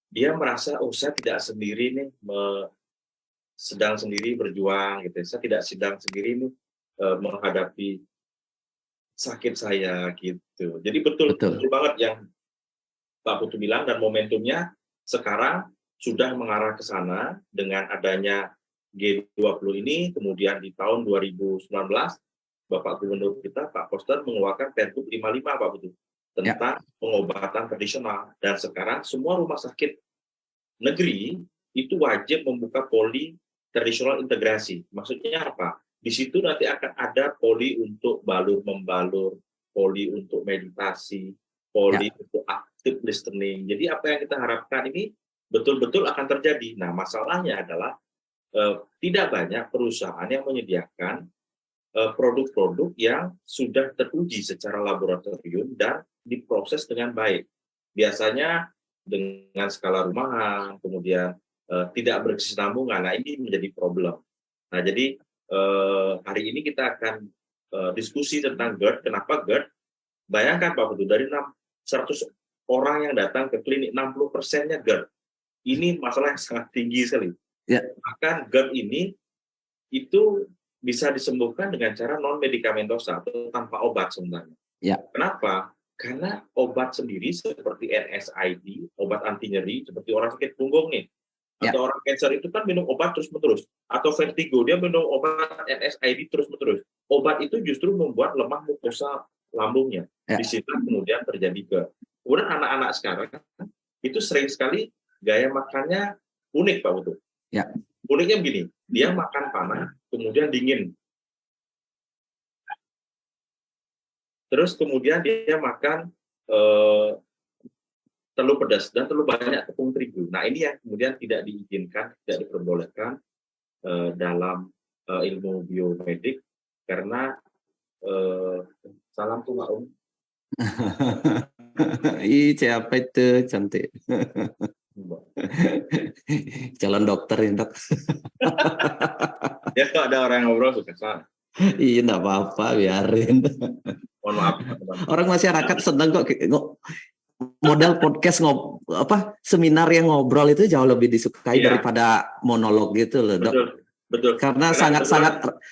dia merasa, oh saya tidak sendiri nih, sedang sendiri berjuang gitu. Saya tidak sedang sendiri nih menghadapi sakit saya gitu. Jadi betul Betul. betul banget yang Pak Putu bilang dan momentumnya sekarang sudah mengarah ke sana dengan adanya G20 ini, kemudian di tahun 2019 Bapak Gubernur kita Pak Koster mengeluarkan Pergub 55 Pak Putu Ya, tentang pengobatan tradisional dan sekarang semua rumah sakit negeri itu wajib membuka poli tradisional integrasi. Maksudnya apa? Di situ nanti akan ada poli untuk balur-membalur, poli untuk meditasi, poli ya, untuk active listening. Jadi apa yang kita harapkan ini betul-betul akan terjadi. Nah, masalahnya adalah tidak banyak perusahaan yang menyediakan produk-produk yang sudah teruji secara laboratorium dan diproses dengan baik. Biasanya dengan skala rumahan, kemudian tidak berkesinambungan. Nah, ini menjadi problem. Nah, jadi hari ini kita akan diskusi tentang GERD. Kenapa GERD? Bayangkan Pak Putu, dari 100 orang yang datang ke klinik, 60%-nya GERD. Ini masalah yang sangat tinggi sekali. ya, Bahkan GERD ini itu bisa disembuhkan dengan cara non-medikamentosa atau tanpa obat sebenarnya. ya, Kenapa? Karena obat sendiri seperti NSAID, obat anti nyeri, seperti orang sakit punggung nih, ya, atau orang cancer itu kan minum obat terus-menerus, atau vertigo, dia minum obat NSAID terus-menerus. Obat itu justru membuat lemah mukosa lambungnya. Di ya, situ kemudian terjadi GERD. Kemudian anak-anak sekarang itu sering sekali gaya makannya unik Pak Putu. ya. Uniknya begini, dia makan panas, kemudian dingin. Terus kemudian dia makan telur pedas dan terlalu banyak tepung terigu. Nah, ini yang kemudian tidak diizinkan, tidak diperbolehkan dalam ilmu biomedik karena salam tuh Mbak Om. Ih, siapa itu cantik. Calon dokter ya, Dok. Ya kalau ada orang yang ngobrol suka salah. Iya, enggak apa-apa, biarin. Mohon maaf teman-teman. Orang masyarakat senang kok model podcast seminar yang ngobrol itu jauh lebih disukai Iya, daripada monolog gitu loh, Dok. betul, betul. Karena Karena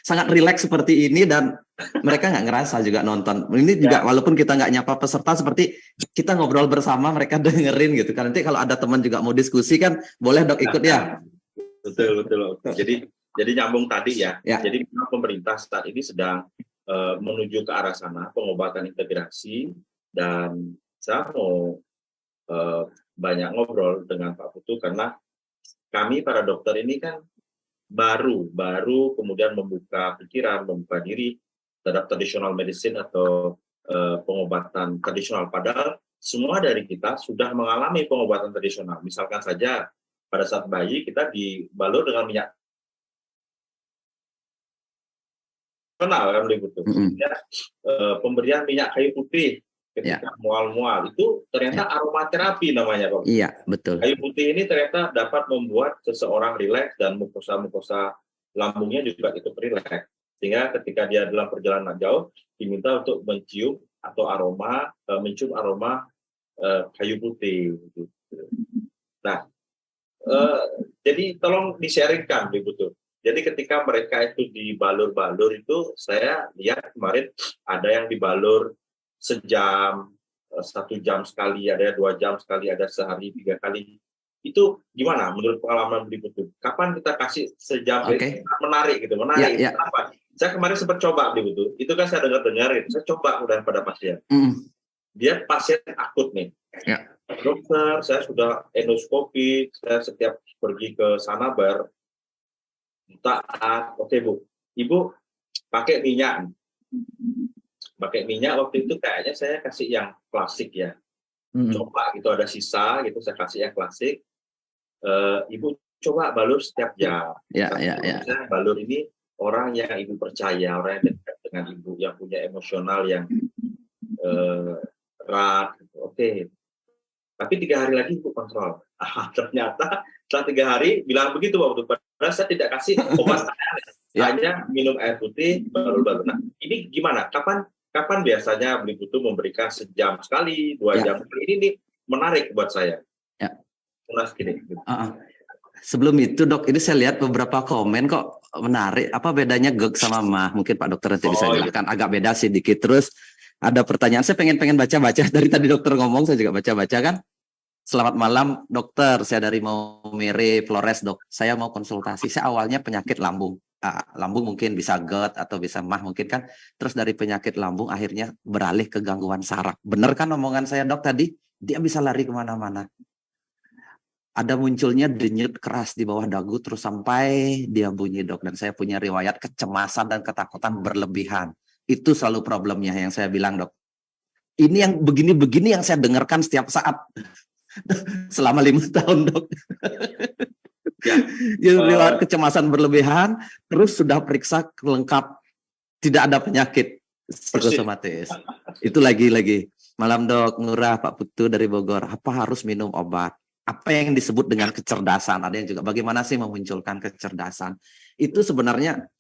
sangat rileks seperti ini dan mereka nggak ngerasa juga nonton. Ini juga ya, walaupun kita nggak nyapa peserta, seperti kita ngobrol bersama, mereka dengerin gitu kan. Nanti kalau ada teman juga mau diskusi kan boleh Dok ikut ya. betul, betul. Jadi nyambung tadi ya. Ya, Jadi pemerintah saat ini sedang menuju ke arah sana, pengobatan integrasi, dan saya mau banyak ngobrol dengan Pak Putu karena kami para dokter ini kan baru kemudian membuka pikiran, membuka diri terhadap traditional medicine atau pengobatan tradisional. Padahal semua dari kita sudah mengalami pengobatan tradisional. Misalkan saja pada saat bayi kita dibalur dengan minyak kenal kan begitu. Ya, pemberian minyak kayu putih ketika ya, mual-mual itu ternyata ya. aromaterapi namanya Pak. Iya, betul. Kayu putih ini ternyata dapat membuat seseorang rileks dan mukosa-mukosa lambungnya juga ikut rileks. Sehingga ketika dia dalam perjalanan jauh diminta untuk mencium atau mencium aroma kayu putih. Gitu. Nah, jadi tolong di-sharingkan begitu. Jadi ketika mereka itu dibalur-balur itu saya lihat kemarin ada yang dibalur sejam, 1 jam sekali, ada 2 jam sekali, ada sehari 3 kali. Itu gimana menurut pengalaman berikut? Kapan kita kasih sejam menarik gitu, Ya, menarik. ya. Kenapa? Saya kemarin sempat coba begitu. Itu kan saya dengar itu. Saya coba udah pada pasien. Dia pasien akut nih. Ya. Dokter, saya sudah endoskopi, saya setiap pergi ke sana taat. Oke Bu, Ibu pakai minyak. Pakai minyak waktu itu kayaknya saya kasih yang klasik ya. Coba gitu ada sisa gitu saya kasih yang klasik. Ibu coba balur setiap jam. Ya. Saya balur ini orang yang Ibu percaya, orang yang dekat dengan Ibu, yang punya emosional yang erat. Gitu. Oke. Tapi 3 hari lagi Ibu kontrol. Ternyata setelah 3 hari bilang begitu waktu padahal saya tidak kasih obat hanya minum air putih baru. Nah, ini gimana? Kapan biasanya beli butuh memberikan sejam sekali, 2 jam sekali? Ini menarik buat saya. Ya. Mulas gini. Sebelum itu dok, ini saya lihat beberapa komen kok menarik. Apa bedanya GERD sama MAH? Mungkin Pak Dokter nanti bisa jelaskan. Agak beda sedikit. Terus ada pertanyaan, saya pengen baca-baca. Dari tadi dokter ngomong, saya juga baca-baca kan. Selamat malam dokter, saya dari Maumere Flores dok. Saya mau konsultasi. Saya awalnya penyakit lambung. Lambung mungkin bisa GERD atau bisa MAH mungkin kan. Terus dari penyakit lambung akhirnya beralih ke gangguan saraf. Bener kan omongan saya dok tadi? Dia bisa lari kemana-mana. Ada munculnya denyut keras di bawah dagu terus sampai dia bunyi dok. Dan saya punya riwayat kecemasan dan ketakutan berlebihan. Itu selalu problemnya yang saya bilang dok. Ini yang begini-begini yang saya dengarkan setiap saat. Selama 5 tahun dok. Riwayat kecemasan berlebihan. Terus sudah periksa lengkap. Tidak ada penyakit psikosomatis. Itu lagi-lagi. Malam dok, Nurah, Pak Putu dari Bogor. Apa harus minum obat? Apa yang disebut dengan kecerdasan? Ada yang juga bagaimana sih memunculkan kecerdasan? Itu sebenarnya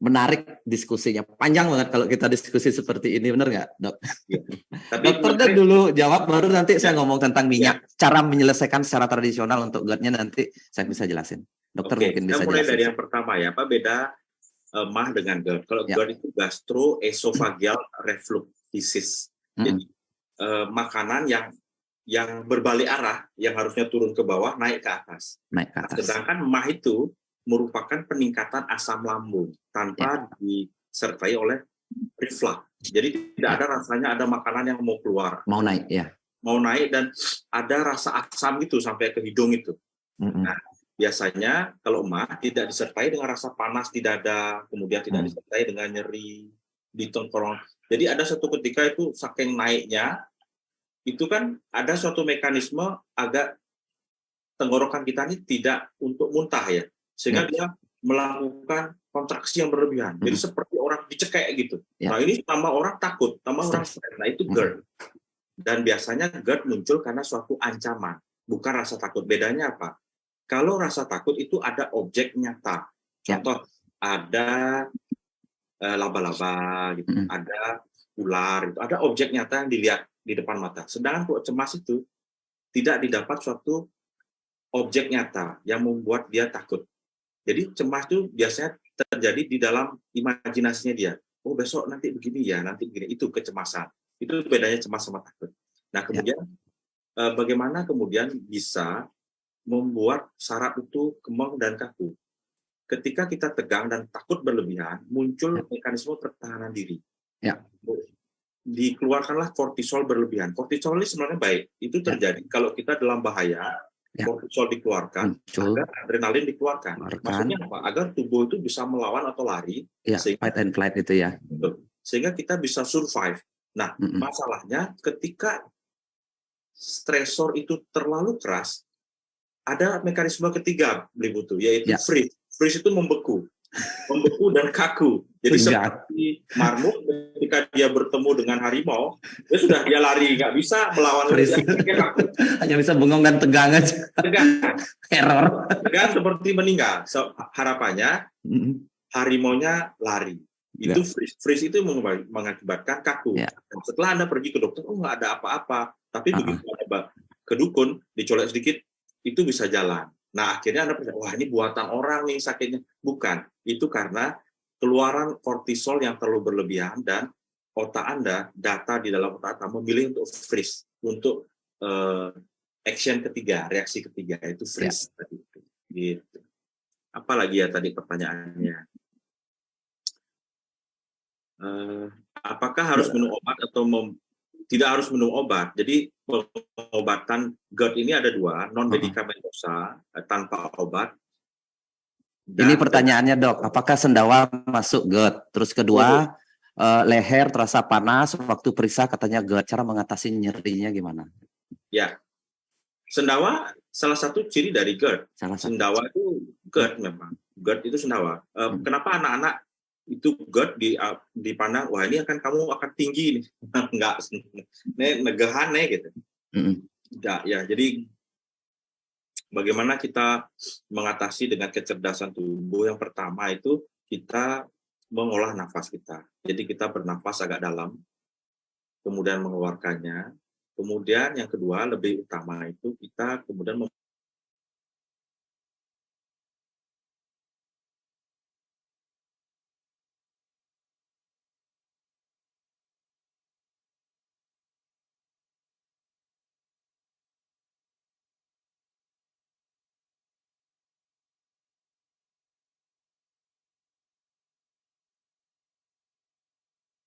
menarik diskusinya. Panjang banget kalau kita diskusi seperti ini, benar nggak, dok? Ya. Tapi dokter dulu jawab, baru nanti saya ngomong tentang minyak. Cara menyelesaikan secara tradisional untuk GERD-nya nanti saya bisa jelasin. Dokter mungkin bisa mulai jelasin. Dari yang pertama ya, apa beda MAH dengan GERD? Kalau GERD itu gastroesophageal reflux disease. Jadi makanan yang berbalik arah, yang harusnya turun ke bawah, naik ke atas. Sedangkan MAH itu merupakan peningkatan asam lambung tanpa disertai oleh reflux. Jadi tidak ada rasanya ada makanan yang mau keluar. Mau naik, ya. Mau naik dan ada rasa asam gitu sampai ke hidung itu. Nah, biasanya kalau MAH tidak disertai dengan rasa panas di dada, kemudian tidak disertai dengan nyeri di tengkorak. Jadi ada satu ketika itu saking naiknya, itu kan ada suatu mekanisme agak tenggorokan kita ini tidak untuk muntah ya, sehingga dia melakukan kontraksi yang berlebihan. Jadi seperti orang dicekek gitu. Nah ini tambah orang takut, tambah orang stres. Nah itu GERD. Dan biasanya GERD muncul karena suatu ancaman, bukan rasa takut. Bedanya apa? Kalau rasa takut itu ada objek nyata. Contoh ada laba-laba, gitu, ada ular, gitu, ada objek nyata yang dilihat di depan mata. Sedangkan kalau cemas itu tidak didapat suatu objek nyata yang membuat dia takut. Jadi cemas itu biasanya terjadi di dalam imajinasinya dia. Oh besok nanti begini ya, nanti begini. Itu kecemasan. Itu bedanya cemas sama takut. Nah kemudian bagaimana kemudian bisa membuat saraf itu kembang dan kaku. Ketika kita tegang dan takut berlebihan, muncul mekanisme pertahanan diri. Dikeluarkanlah kortisol berlebihan. Kortisol ini sebenarnya baik. Itu terjadi kalau kita dalam bahaya, kortisol dikeluarkan, agar adrenalin dikeluarkan. Maksudnya apa? Agar tubuh itu bisa melawan atau lari. Fight and flight itu ya. Sehingga kita bisa survive. Nah, masalahnya ketika stresor itu terlalu keras, ada mekanisme ketiga, yaitu freeze. Freeze itu membeku dan kaku. Jadi seperti marmut ketika dia bertemu dengan harimau, dia lari, nggak bisa melawan. Hanya bisa bengong dan tegang aja. Error. Tegang seperti meninggal. Harapannya harimaunya lari. Itu freeze itu mengakibatkan kaku. Dan setelah Anda pergi ke dokter, nggak ada apa-apa. Tapi begitu Anda ke dukun, dicolek sedikit, itu bisa jalan. Nah, akhirnya Anda percaya, wah ini buatan orang nih sakitnya. Bukan, itu karena keluaran kortisol yang terlalu berlebihan dan otak Anda, data di dalam otak Anda memilih untuk freeze, untuk action ketiga, reaksi ketiga, itu freeze. Gitu. Apalagi ya tadi pertanyaannya? Apakah harus minum obat atau tidak harus minum obat? Jadi pengobatan GERD ini ada dua, non-medikamentosa, tanpa obat. Ini pertanyaannya dok, apakah sendawa masuk GERD? Terus kedua, leher terasa panas, waktu periksa katanya GERD, cara mengatasi nyerinya gimana? Ya, sendawa salah satu ciri dari GERD. Sendawa itu GERD memang, GERD itu sendawa. Kenapa anak-anak itu GERD dipandang, wah ini kamu akan tinggi nih. Enggak, ini negehan nih gitu. Enggak ya, jadi bagaimana kita mengatasi dengan kecerdasan tubuh? Yang pertama itu kita mengolah nafas kita. Jadi kita bernafas agak dalam, kemudian mengeluarkannya. Kemudian yang kedua lebih utama itu kita kemudian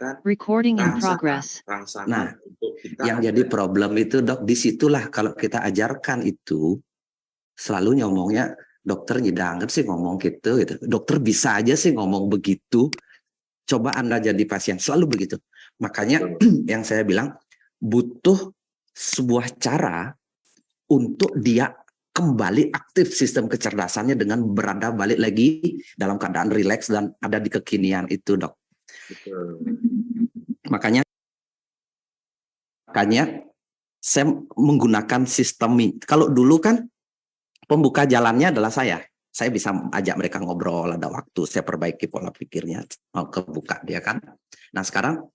memberikan Recording in progress. rangsangan untuk kita. Yang jadi problem itu dok, disitulah kalau kita ajarkan itu selalu ngomongnya dokter nyidangkan sih ngomong gitu. Dokter bisa aja sih ngomong begitu. Coba Anda jadi pasien selalu begitu. Makanya yang saya bilang butuh sebuah cara untuk dia kembali aktif sistem kecerdasannya dengan berada balik lagi dalam keadaan rileks dan ada di kekinian itu dok. Betul. Makanya saya menggunakan sistem. Kalau dulu kan pembuka jalannya adalah saya bisa ajak mereka ngobrol, ada waktu saya perbaiki pola pikirnya, mau kebuka dia kan. Nah sekarang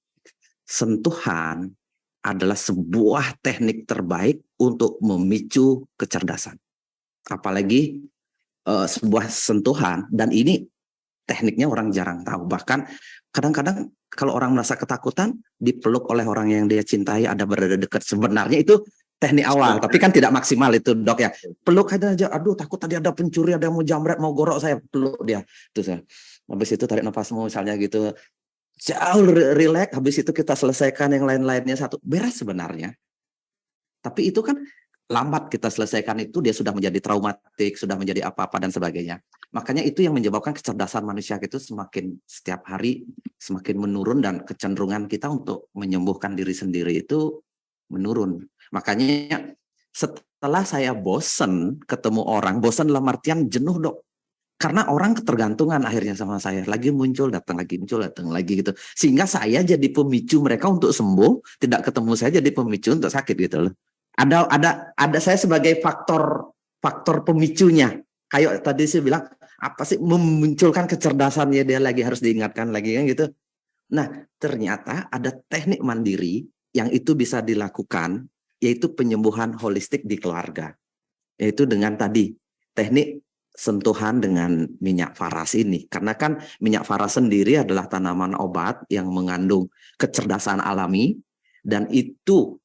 sentuhan adalah sebuah teknik terbaik untuk memicu kecerdasan. Apalagi sebuah sentuhan, dan ini tekniknya orang jarang tahu. Bahkan kadang-kadang kalau orang merasa ketakutan, dipeluk oleh orang yang dia cintai, ada berada dekat. Sebenarnya itu teknik awal, tapi kan tidak maksimal itu dok ya. Peluk aja, aduh takut tadi ada pencuri, ada yang mau jamret, mau gorok saya, peluk dia. Terus ya, habis itu tarik nafasmu misalnya gitu. Jauh rileks, habis itu kita selesaikan yang lain-lainnya satu. Beres sebenarnya. Tapi itu kan lambat kita selesaikan itu, dia sudah menjadi traumatik, sudah menjadi apa-apa dan sebagainya. Makanya itu yang menyebabkan kecerdasan manusia itu semakin setiap hari semakin menurun, dan kecenderungan kita untuk menyembuhkan diri sendiri itu menurun. Makanya setelah saya bosen ketemu orang, bosen dalam artian jenuh dok. Karena orang ketergantungan akhirnya sama saya, lagi muncul, datang lagi, muncul, datang lagi gitu. Sehingga saya jadi pemicu mereka untuk sembuh, tidak ketemu saya jadi pemicu untuk sakit gitu loh. Ada saya sebagai faktor pemicunya. Kayak tadi saya bilang, apa sih memunculkan kecerdasannya dia lagi, harus diingatkan lagi kan gitu. Nah, ternyata ada teknik mandiri yang itu bisa dilakukan, yaitu penyembuhan holistik di keluarga. Yaitu dengan tadi teknik sentuhan dengan minyak faras ini. Karena kan minyak faras sendiri adalah tanaman obat yang mengandung kecerdasan alami, dan itu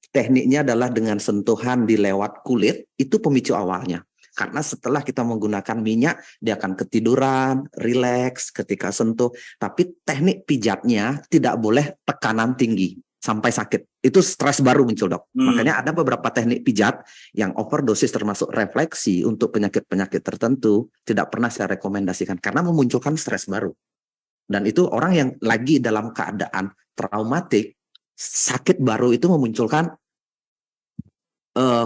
tekniknya adalah dengan sentuhan di lewat kulit, itu pemicu awalnya. Karena setelah kita menggunakan minyak, dia akan ketiduran, rileks ketika sentuh. Tapi teknik pijatnya tidak boleh tekanan tinggi sampai sakit. Itu stres baru muncul dok. Makanya ada beberapa teknik pijat yang overdosis termasuk refleksi untuk penyakit-penyakit tertentu tidak pernah saya rekomendasikan karena memunculkan stres baru. Dan itu orang yang lagi dalam keadaan traumatik, sakit baru itu memunculkan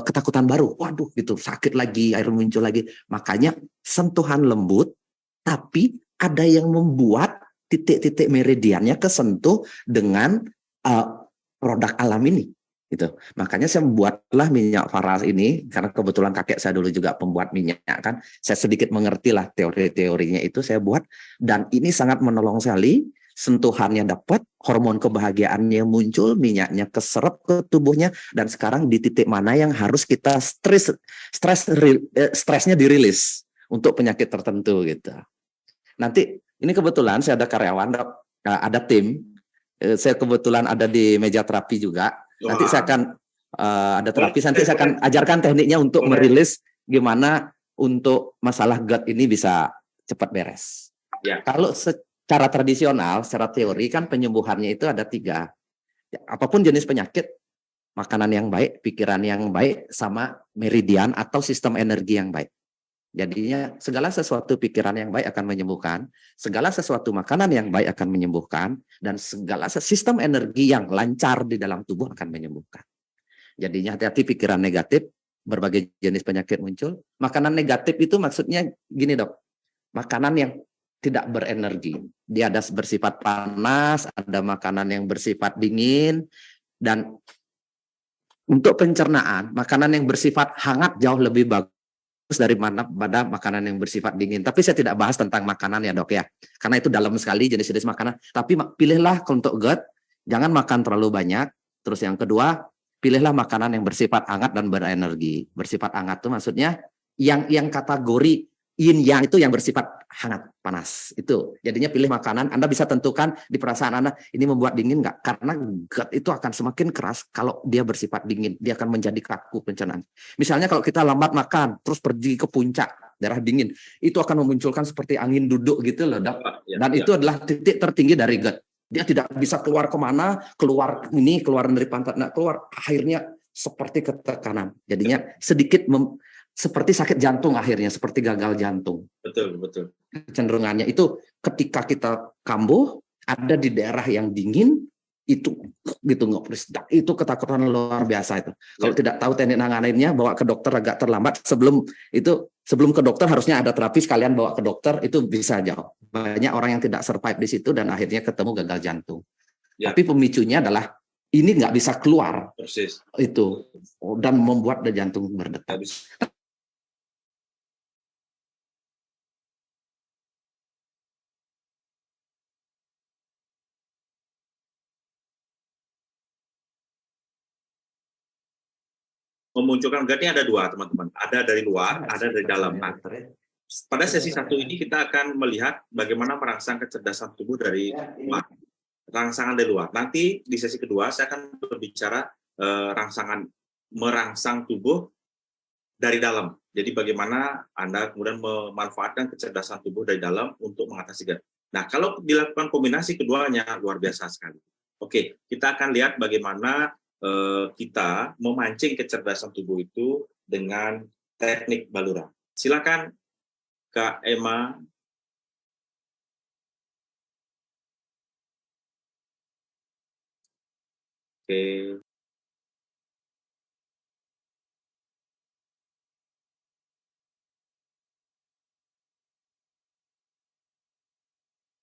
ketakutan baru. Waduh gitu, sakit lagi, air muncul lagi. Makanya sentuhan lembut, tapi ada yang membuat titik-titik meridiannya kesentuh dengan produk alam ini. Gitu. Makanya saya membuatlah minyak faras ini, karena kebetulan kakek saya dulu juga pembuat minyak kan. Saya sedikit mengerti lah teori-teorinya itu saya buat, dan ini sangat menolong sekali. Sentuhannya dapat, hormon kebahagiaannya muncul, minyaknya keserap ke tubuhnya, dan sekarang di titik mana yang harus kita stresnya dirilis untuk penyakit tertentu gitu. Nanti ini kebetulan saya ada karyawan, ada tim, saya kebetulan ada di meja terapi juga. Nanti saya akan ada terapi, nanti saya akan ajarkan tekniknya untuk merilis gimana untuk masalah gut ini bisa cepat beres. Ya. Kalau secara tradisional, secara teori kan penyembuhannya itu ada 3. Ya, apapun jenis penyakit, makanan yang baik, pikiran yang baik, sama meridian atau sistem energi yang baik. Jadinya segala sesuatu pikiran yang baik akan menyembuhkan, segala sesuatu makanan yang baik akan menyembuhkan, dan segala sistem energi yang lancar di dalam tubuh akan menyembuhkan. Jadinya hati-hati pikiran negatif, berbagai jenis penyakit muncul. Makanan negatif itu maksudnya gini dok, makanan yang tidak berenergi. Dia ada bersifat panas, ada makanan yang bersifat dingin, dan untuk pencernaan, makanan yang bersifat hangat jauh lebih bagus daripada makanan yang bersifat dingin. Tapi saya tidak bahas tentang makanan ya dok ya, karena itu dalam sekali jenis-jenis makanan. Tapi pilihlah untuk gut, jangan makan terlalu banyak. Terus yang kedua, pilihlah makanan yang bersifat hangat dan berenergi. Bersifat hangat itu maksudnya yang kategori yin yang itu yang bersifat hangat, panas. Itu. Jadinya pilih makanan, Anda bisa tentukan di perasaan Anda, ini membuat dingin nggak? Karena gut itu akan semakin keras kalau dia bersifat dingin. Dia akan menjadi kaku pencernaan. Misalnya kalau kita lambat makan, terus pergi ke puncak, daerah dingin, itu akan memunculkan seperti angin duduk gitu loh, dok. Dan itu adalah titik tertinggi dari gut. Dia tidak bisa keluar kemana, keluar ini, keluar dari pantat, nah keluar, akhirnya seperti ketekanan. Jadinya sedikit seperti sakit jantung akhirnya, seperti gagal jantung. Betul, betul. Kecenderungannya itu ketika kita kambuh, ada di daerah yang dingin, itu gitu itu ketakutan luar biasa itu. Kalau tidak tahu teknik nanganinnya, bawa ke dokter agak terlambat. Sebelum ke dokter harusnya ada terapi, sekalian bawa ke dokter, itu bisa jauh. Banyak orang yang tidak survive di situ dan akhirnya ketemu gagal jantung. Ya. Tapi pemicunya adalah ini nggak bisa keluar. Persis. Itu dan membuat jantung berdetak. Memunculkan GERD-nya ada dua, teman-teman. Ada dari luar, ada dari dalam. Nah, pada sesi satu ini kita akan melihat bagaimana merangsang kecerdasan tubuh dari luar. Rangsangan dari luar. Nanti di sesi kedua saya akan berbicara merangsang tubuh dari dalam. Jadi bagaimana Anda kemudian memanfaatkan kecerdasan tubuh dari dalam untuk mengatasi GERD. Nah, kalau dilakukan kombinasi keduanya, luar biasa sekali. Oke, kita akan lihat bagaimana kita memancing kecerdasan tubuh itu dengan teknik Balura. Silakan Kak Emma. Oke.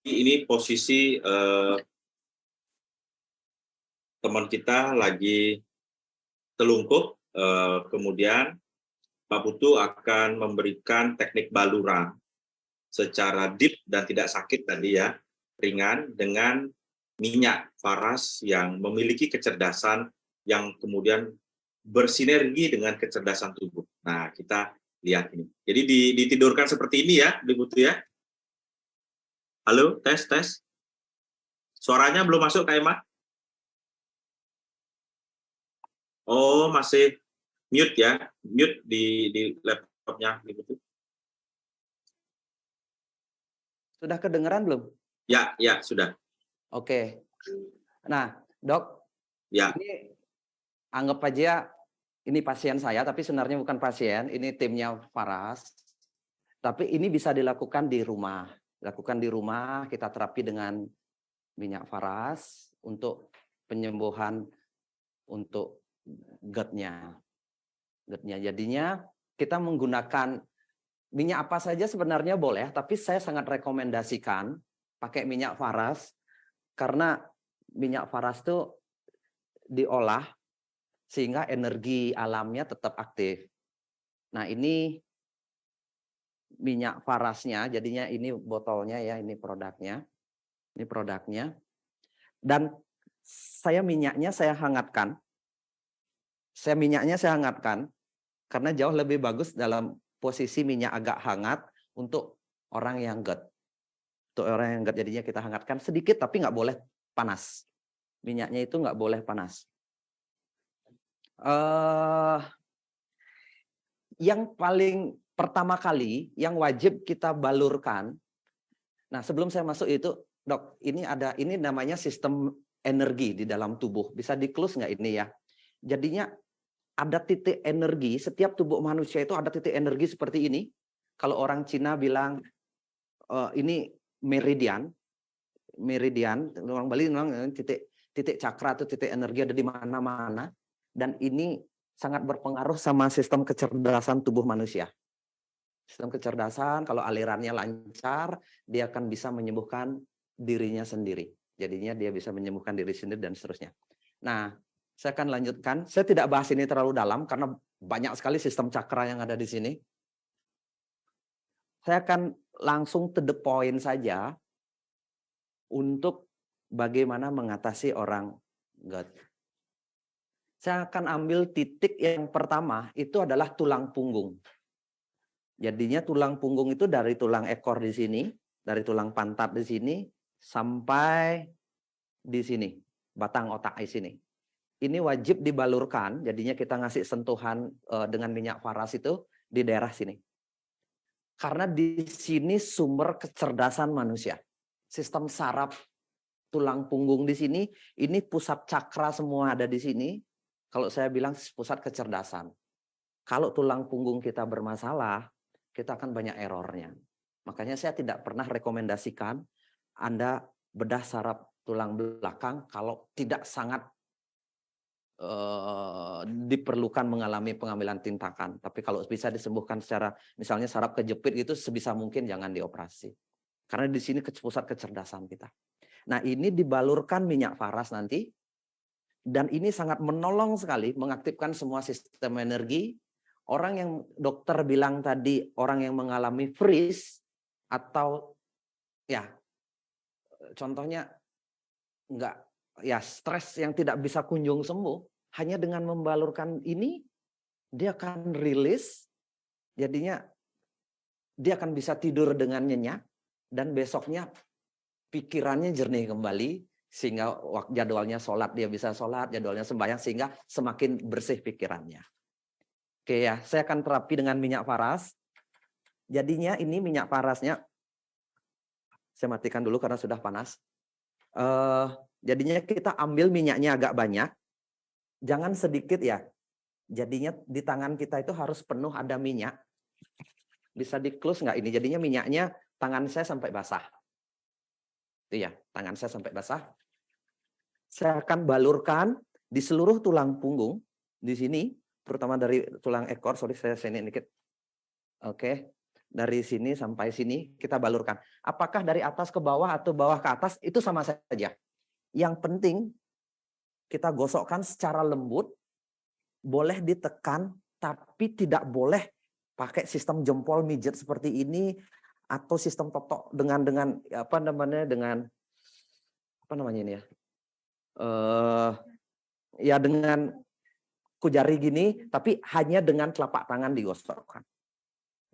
Ini posisi teman kita lagi telungkup, kemudian Pak Putu akan memberikan teknik Balura secara deep dan tidak sakit tadi ya, ringan, dengan minyak faras yang memiliki kecerdasan yang kemudian bersinergi dengan kecerdasan tubuh. Nah, kita lihat ini. Jadi ditidurkan seperti ini ya, Pak Putu ya. Halo, tes. Suaranya belum masuk, Kak Emma? Oh, masih mute ya, mute di laptopnya gitu. Sudah kedengeran belum? Ya, sudah. Oke. Nah, Dok, ya. Ini anggap aja ini pasien saya, tapi sebenarnya bukan pasien, ini timnya Faras. Tapi ini bisa dilakukan di rumah. Lakukan di rumah, kita terapi dengan minyak Faras untuk penyembuhan untuk GERD-nya. Jadinya kita menggunakan minyak apa saja sebenarnya boleh, tapi saya sangat rekomendasikan pakai minyak Faras karena minyak Faras itu diolah sehingga energi alamnya tetap aktif. Nah, ini minyak Farasnya, jadinya ini botolnya ya, ini produknya. Ini produknya. Dan minyaknya saya hangatkan. Minyaknya saya hangatkan karena jauh lebih bagus dalam posisi minyak agak hangat untuk orang yang GERD. Untuk orang yang GERD jadinya kita hangatkan sedikit tapi nggak boleh panas. Minyaknya itu nggak boleh panas. Yang paling pertama kali yang wajib kita balurkan. Nah, sebelum saya masuk itu, Dok, ini namanya sistem energi di dalam tubuh. Bisa di-close nggak ini ya? Jadinya ada titik energi, setiap tubuh manusia itu ada titik energi seperti ini. Kalau orang Cina bilang ini meridian, orang Bali bilang titik cakra atau titik energi ada di mana-mana. Dan ini sangat berpengaruh sama sistem kecerdasan tubuh manusia. Sistem kecerdasan, kalau alirannya lancar, dia akan bisa menyembuhkan dirinya sendiri. Jadinya dia bisa menyembuhkan diri sendiri dan seterusnya. Nah, saya akan lanjutkan. Saya tidak bahas ini terlalu dalam karena banyak sekali sistem cakra yang ada di sini. Saya akan langsung to the point saja untuk bagaimana mengatasi orang GERD. Saya akan ambil titik yang pertama, itu adalah tulang punggung. Jadinya tulang punggung itu dari tulang ekor di sini, dari tulang pantat di sini, sampai di sini, batang otak di sini. Ini wajib dibalurkan, jadinya kita ngasih sentuhan dengan minyak Faras itu di daerah sini. Karena di sini sumber kecerdasan manusia. Sistem saraf tulang punggung di sini, ini pusat cakra semua ada di sini. Kalau saya bilang pusat kecerdasan. Kalau tulang punggung kita bermasalah, kita akan banyak errornya. Makanya saya tidak pernah rekomendasikan Anda bedah saraf tulang belakang kalau tidak sangat diperlukan mengalami pengambilan tindakan. Tapi kalau bisa disembuhkan secara, misalnya saraf kejepit gitu, sebisa mungkin jangan dioperasi. Karena di sini pusat kecerdasan kita. Nah, ini dibalurkan minyak faras nanti, dan ini sangat menolong sekali mengaktifkan semua sistem energi. Orang yang dokter bilang tadi, orang yang mengalami freeze atau ya contohnya enggak, ya stres yang tidak bisa kunjung sembuh, hanya dengan membalurkan ini dia akan rilis, jadinya dia akan bisa tidur dengan nyenyak dan besoknya pikirannya jernih kembali, sehingga jadwalnya sholat dia bisa sholat, jadwalnya sembahyang, sehingga semakin bersih pikirannya. Oke ya, saya akan terapi dengan minyak faras. Jadinya ini minyak farasnya, saya matikan dulu karena sudah panas. Jadinya kita ambil minyaknya agak banyak, jangan sedikit ya. Jadinya di tangan kita itu harus penuh ada minyak. Bisa di close nggak ini? Jadinya minyaknya tangan saya sampai basah. Itu ya, tangan saya sampai basah. Saya akan balurkan di seluruh tulang punggung di sini, terutama dari tulang ekor. Sorry, saya sini dikit. Oke, dari sini sampai sini kita balurkan. Apakah dari atas ke bawah atau bawah ke atas itu sama saja. Yang penting kita gosokkan secara lembut, boleh ditekan, tapi tidak boleh pakai sistem jempol mijet seperti ini atau sistem totok dengan apa namanya ini ya, ya dengan kujari gini, tapi hanya dengan telapak tangan digosokkan.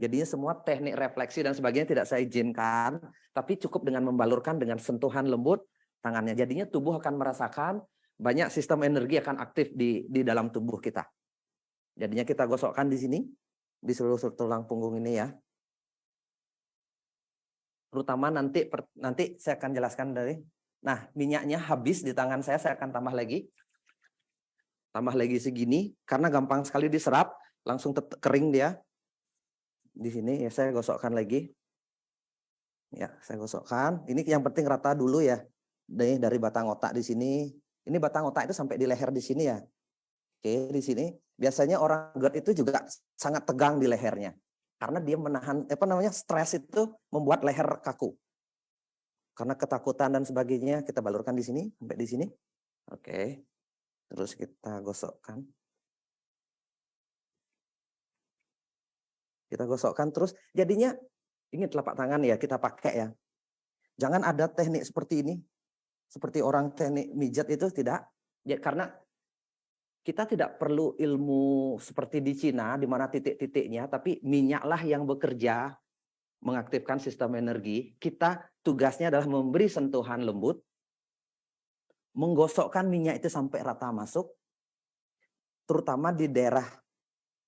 Jadinya semua teknik refleksi dan sebagainya tidak saya izinkan, tapi cukup dengan membalurkan dengan sentuhan lembut tangannya. Jadinya tubuh akan merasakan banyak sistem energi akan aktif di dalam tubuh kita. Jadinya kita gosokkan di sini, di seluruh tulang punggung ini ya. Terutama nanti saya akan jelaskan dari. Nah, minyaknya habis di tangan saya akan tambah lagi. Tambah lagi segini, karena gampang sekali diserap, langsung kering dia. Di sini ya saya gosokkan lagi. Ya, saya gosokkan. Ini yang penting rata dulu ya. Dari batang otak di sini. Ini batang otak itu sampai di leher di sini ya. Oke, di sini. Biasanya orang GERD itu juga sangat tegang di lehernya. Karena dia menahan, stres itu membuat leher kaku. Karena ketakutan dan sebagainya, kita balurkan di sini, sampai di sini. Oke. Terus kita gosokkan. Kita gosokkan terus. Jadinya, ini telapak tangan ya, kita pakai ya. Jangan ada teknik seperti ini. Seperti orang teknik mijat itu tidak. Ya, karena kita tidak perlu ilmu seperti di Cina, di mana titik-titiknya, tapi minyaklah yang bekerja mengaktifkan sistem energi. Kita tugasnya adalah memberi sentuhan lembut, menggosokkan minyak itu sampai rata masuk, terutama di daerah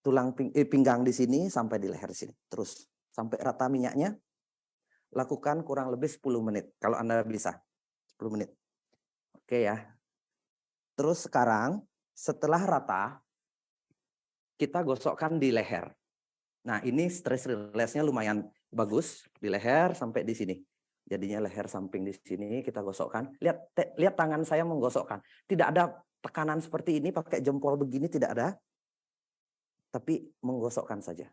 tulang pinggang di sini sampai di leher sini. Terus sampai rata minyaknya, lakukan kurang lebih 10 menit. Kalau Anda bisa, 10 menit. Oke ya. Terus sekarang, setelah rata, kita gosokkan di leher. Nah, ini stress release-nya lumayan bagus di leher sampai di sini. Jadinya leher samping di sini kita gosokkan. Lihat tangan saya menggosokkan. Tidak ada tekanan seperti ini pakai jempol begini, tidak ada. Tapi menggosokkan saja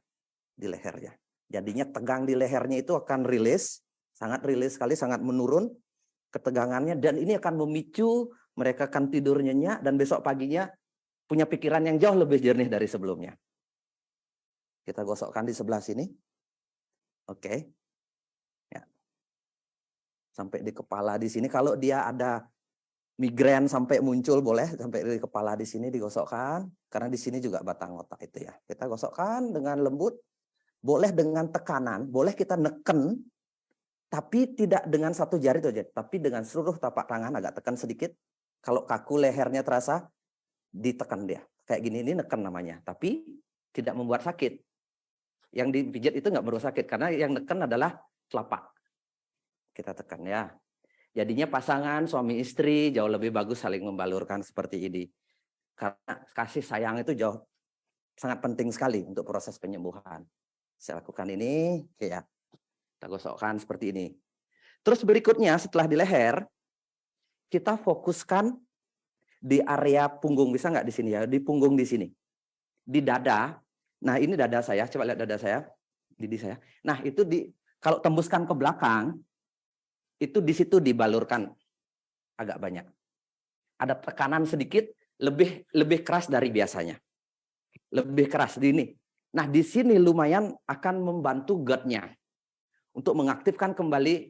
di lehernya. Jadinya tegang di lehernya itu akan rilis, sangat rilis sekali, sangat menurun ketegangannya, dan ini akan memicu mereka akan tidur nyenyak dan besok paginya punya pikiran yang jauh lebih jernih dari sebelumnya. Kita gosokkan di sebelah sini. Oke. Ya. Sampai di kepala di sini. Kalau dia ada migrain sampai muncul boleh sampai di kepala di sini digosokkan. Karena di sini juga batang otak itu ya. Kita gosokkan dengan lembut. Boleh dengan tekanan. Boleh kita neken. Tapi tidak dengan satu jari saja. Tapi dengan seluruh tapak tangan agak tekan sedikit. Kalau kaku lehernya terasa, ditekan dia. Kayak gini, ini neken namanya. Tapi tidak membuat sakit. Yang dipijat itu nggak membuat sakit. Karena yang neken adalah telapak. Kita tekan ya. Jadinya pasangan suami istri jauh lebih bagus saling membalurkan seperti ini. Karena kasih sayang itu jauh sangat penting sekali untuk proses penyembuhan. Saya lakukan ini, ya, kita gosokkan seperti ini. Terus berikutnya setelah di leher, kita fokuskan di area punggung, bisa nggak di sini ya? Di punggung di sini, di dada. Nah ini dada saya, coba lihat dada saya, didi saya. Nah itu kalau tembuskan ke belakang, itu di situ dibalurkan agak banyak. Ada tekanan sedikit, lebih keras dari biasanya. Lebih keras di ini. Nah di sini lumayan akan membantu gut-nya untuk mengaktifkan kembali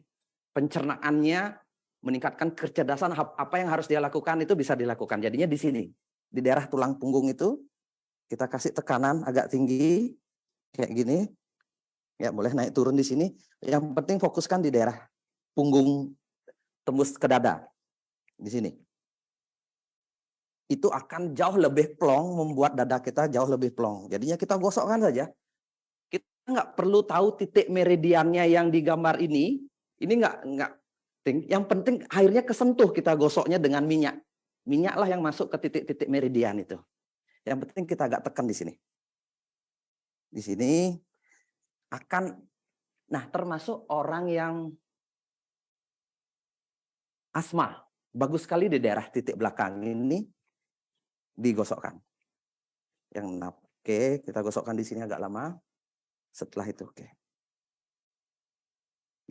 pencernaannya, meningkatkan kecerdasan. Apa yang harus dia lakukan itu bisa dilakukan. Jadinya di sini, di daerah tulang punggung itu kita kasih tekanan agak tinggi kayak gini. Ya, boleh naik turun di sini. Yang penting fokuskan di daerah punggung tembus ke dada di sini. Itu akan jauh lebih plong, membuat dada kita jauh lebih plong. Jadinya kita gosokkan saja. Kita nggak perlu tahu titik meridiannya yang digambar ini. Ini nggak penting. Yang penting akhirnya kesentuh, kita gosoknya dengan minyak. Minyaklah yang masuk ke titik-titik meridian itu. Yang penting kita agak tekan di sini. Di sini akan, nah termasuk orang yang asma, bagus sekali di daerah titik belakang ini digosokkan. Yang oke, kita gosokkan di sini agak lama. Setelah itu oke.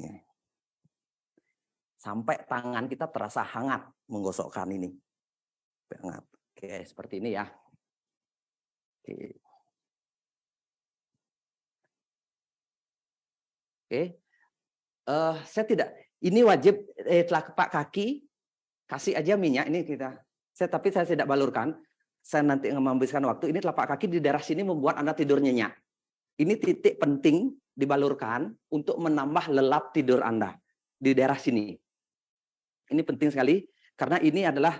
Ini. Sampai tangan kita terasa hangat menggosokkan ini. Hangat. Oke, seperti ini ya. Oke. Oke. Saya tidak, ini wajib telapak kaki kasih aja minyak ini kita. Tapi saya tidak balurkan. Saya nanti menghabiskan waktu. Ini telapak kaki di daerah sini membuat Anda tidur nyenyak. Ini titik penting dibalurkan untuk menambah lelap tidur Anda di daerah sini. Ini penting sekali karena ini adalah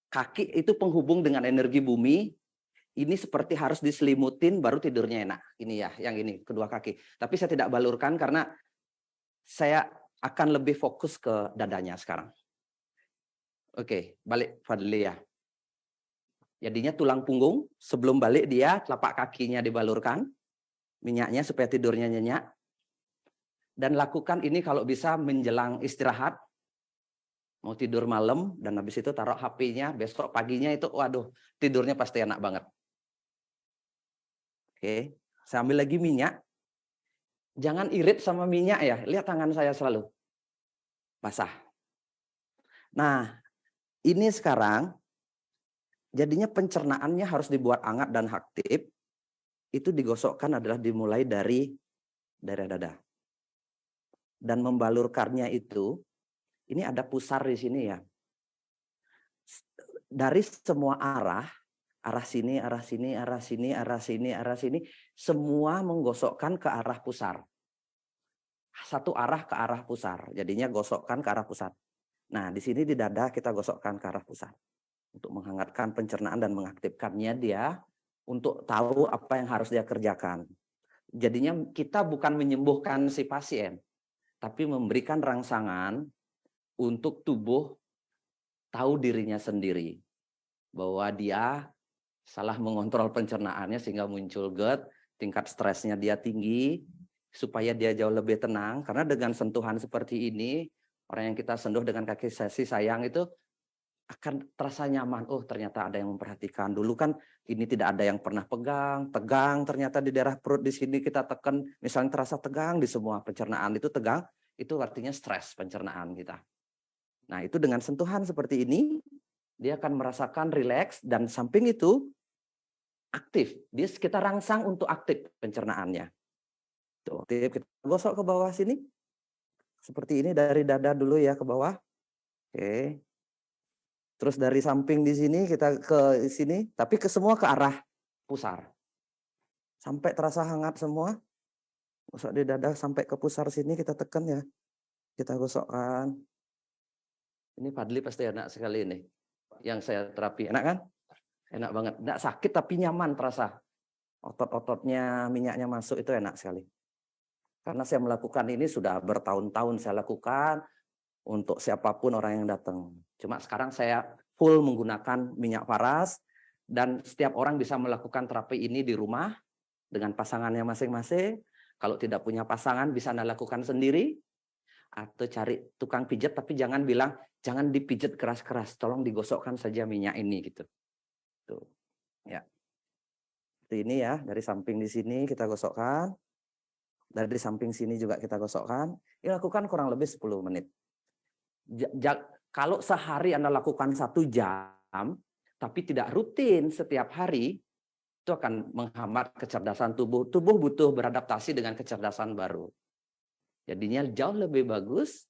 kaki itu penghubung dengan energi bumi. Ini seperti harus diselimutin baru tidurnya enak. Ini ya, yang ini kedua kaki. Tapi saya tidak balurkan karena saya akan lebih fokus ke dadanya sekarang. Oke, balik Fadli ya. Jadinya tulang punggung, sebelum balik dia telapak kakinya dibalurkan minyaknya supaya tidurnya nyenyak. Dan lakukan ini kalau bisa menjelang istirahat. Mau tidur malam dan habis itu taruh HP-nya, besok paginya itu waduh, tidurnya pasti enak banget. Oke, saya ambil lagi minyak. Jangan irit sama minyak ya. Lihat tangan saya selalu basah. Nah, ini sekarang jadinya pencernaannya harus dibuat hangat dan aktif. Itu digosokkan adalah dimulai dari daerah dada. Dan membalurkannya itu, ini ada pusar di sini ya. Dari semua arah sini, arah sini, arah sini, arah sini, arah sini, semua menggosokkan ke arah pusar. Satu arah ke arah pusar. Jadinya gosokkan ke arah pusat. Nah, di sini di dada kita gosokkan ke arah pusat. Untuk menghangatkan pencernaan dan mengaktifkannya dia untuk tahu apa yang harus dia kerjakan. Jadinya kita bukan menyembuhkan si pasien, tapi memberikan rangsangan untuk tubuh tahu dirinya sendiri. Bahwa dia salah mengontrol pencernaannya sehingga muncul GERD, tingkat stresnya dia tinggi, supaya dia jauh lebih tenang. Karena dengan sentuhan seperti ini, orang yang kita sentuh dengan kaki kasih sayang itu akan terasa nyaman. Oh, ternyata ada yang memperhatikan. Dulu kan ini tidak ada yang pernah pegang, tegang. Ternyata di daerah perut di sini kita tekan, misalnya terasa tegang di semua pencernaan itu tegang, itu artinya stres pencernaan kita. Nah, itu dengan sentuhan seperti ini, dia akan merasakan rileks dan samping itu aktif. Dia kita rangsang untuk aktif pencernaannya. Tuh, kita gosok ke bawah sini. Seperti ini dari dada dulu ya ke bawah. Oke. Terus dari samping di sini kita ke sini, tapi semua ke arah pusar. Sampai terasa hangat semua. Gosok di dada sampai ke pusar sini kita tekan ya. Kita gosokkan. Ini Fadli pasti enak sekali ini. Yang saya terapi. Enak kan? Enak banget. Nggak sakit tapi nyaman terasa. Otot-ototnya, minyaknya masuk itu enak sekali. Karena saya melakukan ini sudah bertahun-tahun saya lakukan. untuk siapapun orang yang datang. Cuma sekarang saya full menggunakan minyak paras dan setiap orang bisa melakukan terapi ini di rumah dengan pasangannya masing-masing. Kalau tidak punya pasangan bisa Anda lakukan sendiri atau cari tukang pijat, tapi jangan bilang jangan dipijat keras-keras, tolong digosokkan saja minyak ini gitu. Tuh. Ya. Seperti ini ya, dari samping di sini kita gosokkan. Dari samping sini juga kita gosokkan. Ini lakukan kurang lebih 10 menit. Kalau sehari Anda lakukan 1 jam, tapi tidak rutin setiap hari, itu akan menghambat kecerdasan tubuh. Tubuh butuh beradaptasi dengan kecerdasan baru. Jadinya jauh lebih bagus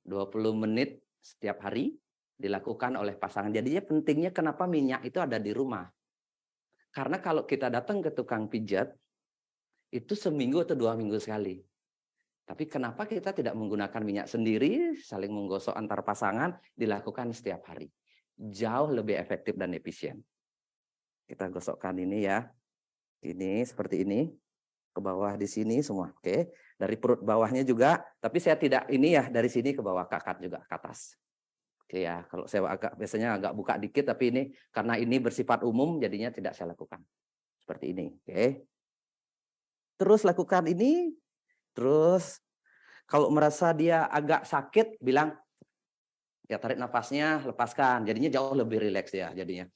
20 menit setiap hari dilakukan oleh pasangan. Jadinya pentingnya kenapa minyak itu ada di rumah. Karena kalau kita datang ke tukang pijat, itu seminggu atau 2 minggu sekali. Tapi kenapa kita tidak menggunakan minyak sendiri, saling menggosok antar pasangan, dilakukan setiap hari. Jauh lebih efektif dan efisien. Kita gosokkan ini ya. Ini seperti ini. Ke bawah di sini semua. Oke. Dari perut bawahnya juga. Tapi saya tidak ini ya, dari sini ke bawah ke akar juga, ke atas. Oke ya, kalau saya biasanya agak buka dikit, tapi ini karena ini bersifat umum, jadinya tidak saya lakukan. Seperti ini. Oke. Terus lakukan ini. Terus kalau merasa dia agak sakit, bilang, ya tarik nafasnya, lepaskan. Jadinya jauh lebih rileks ya jadinya.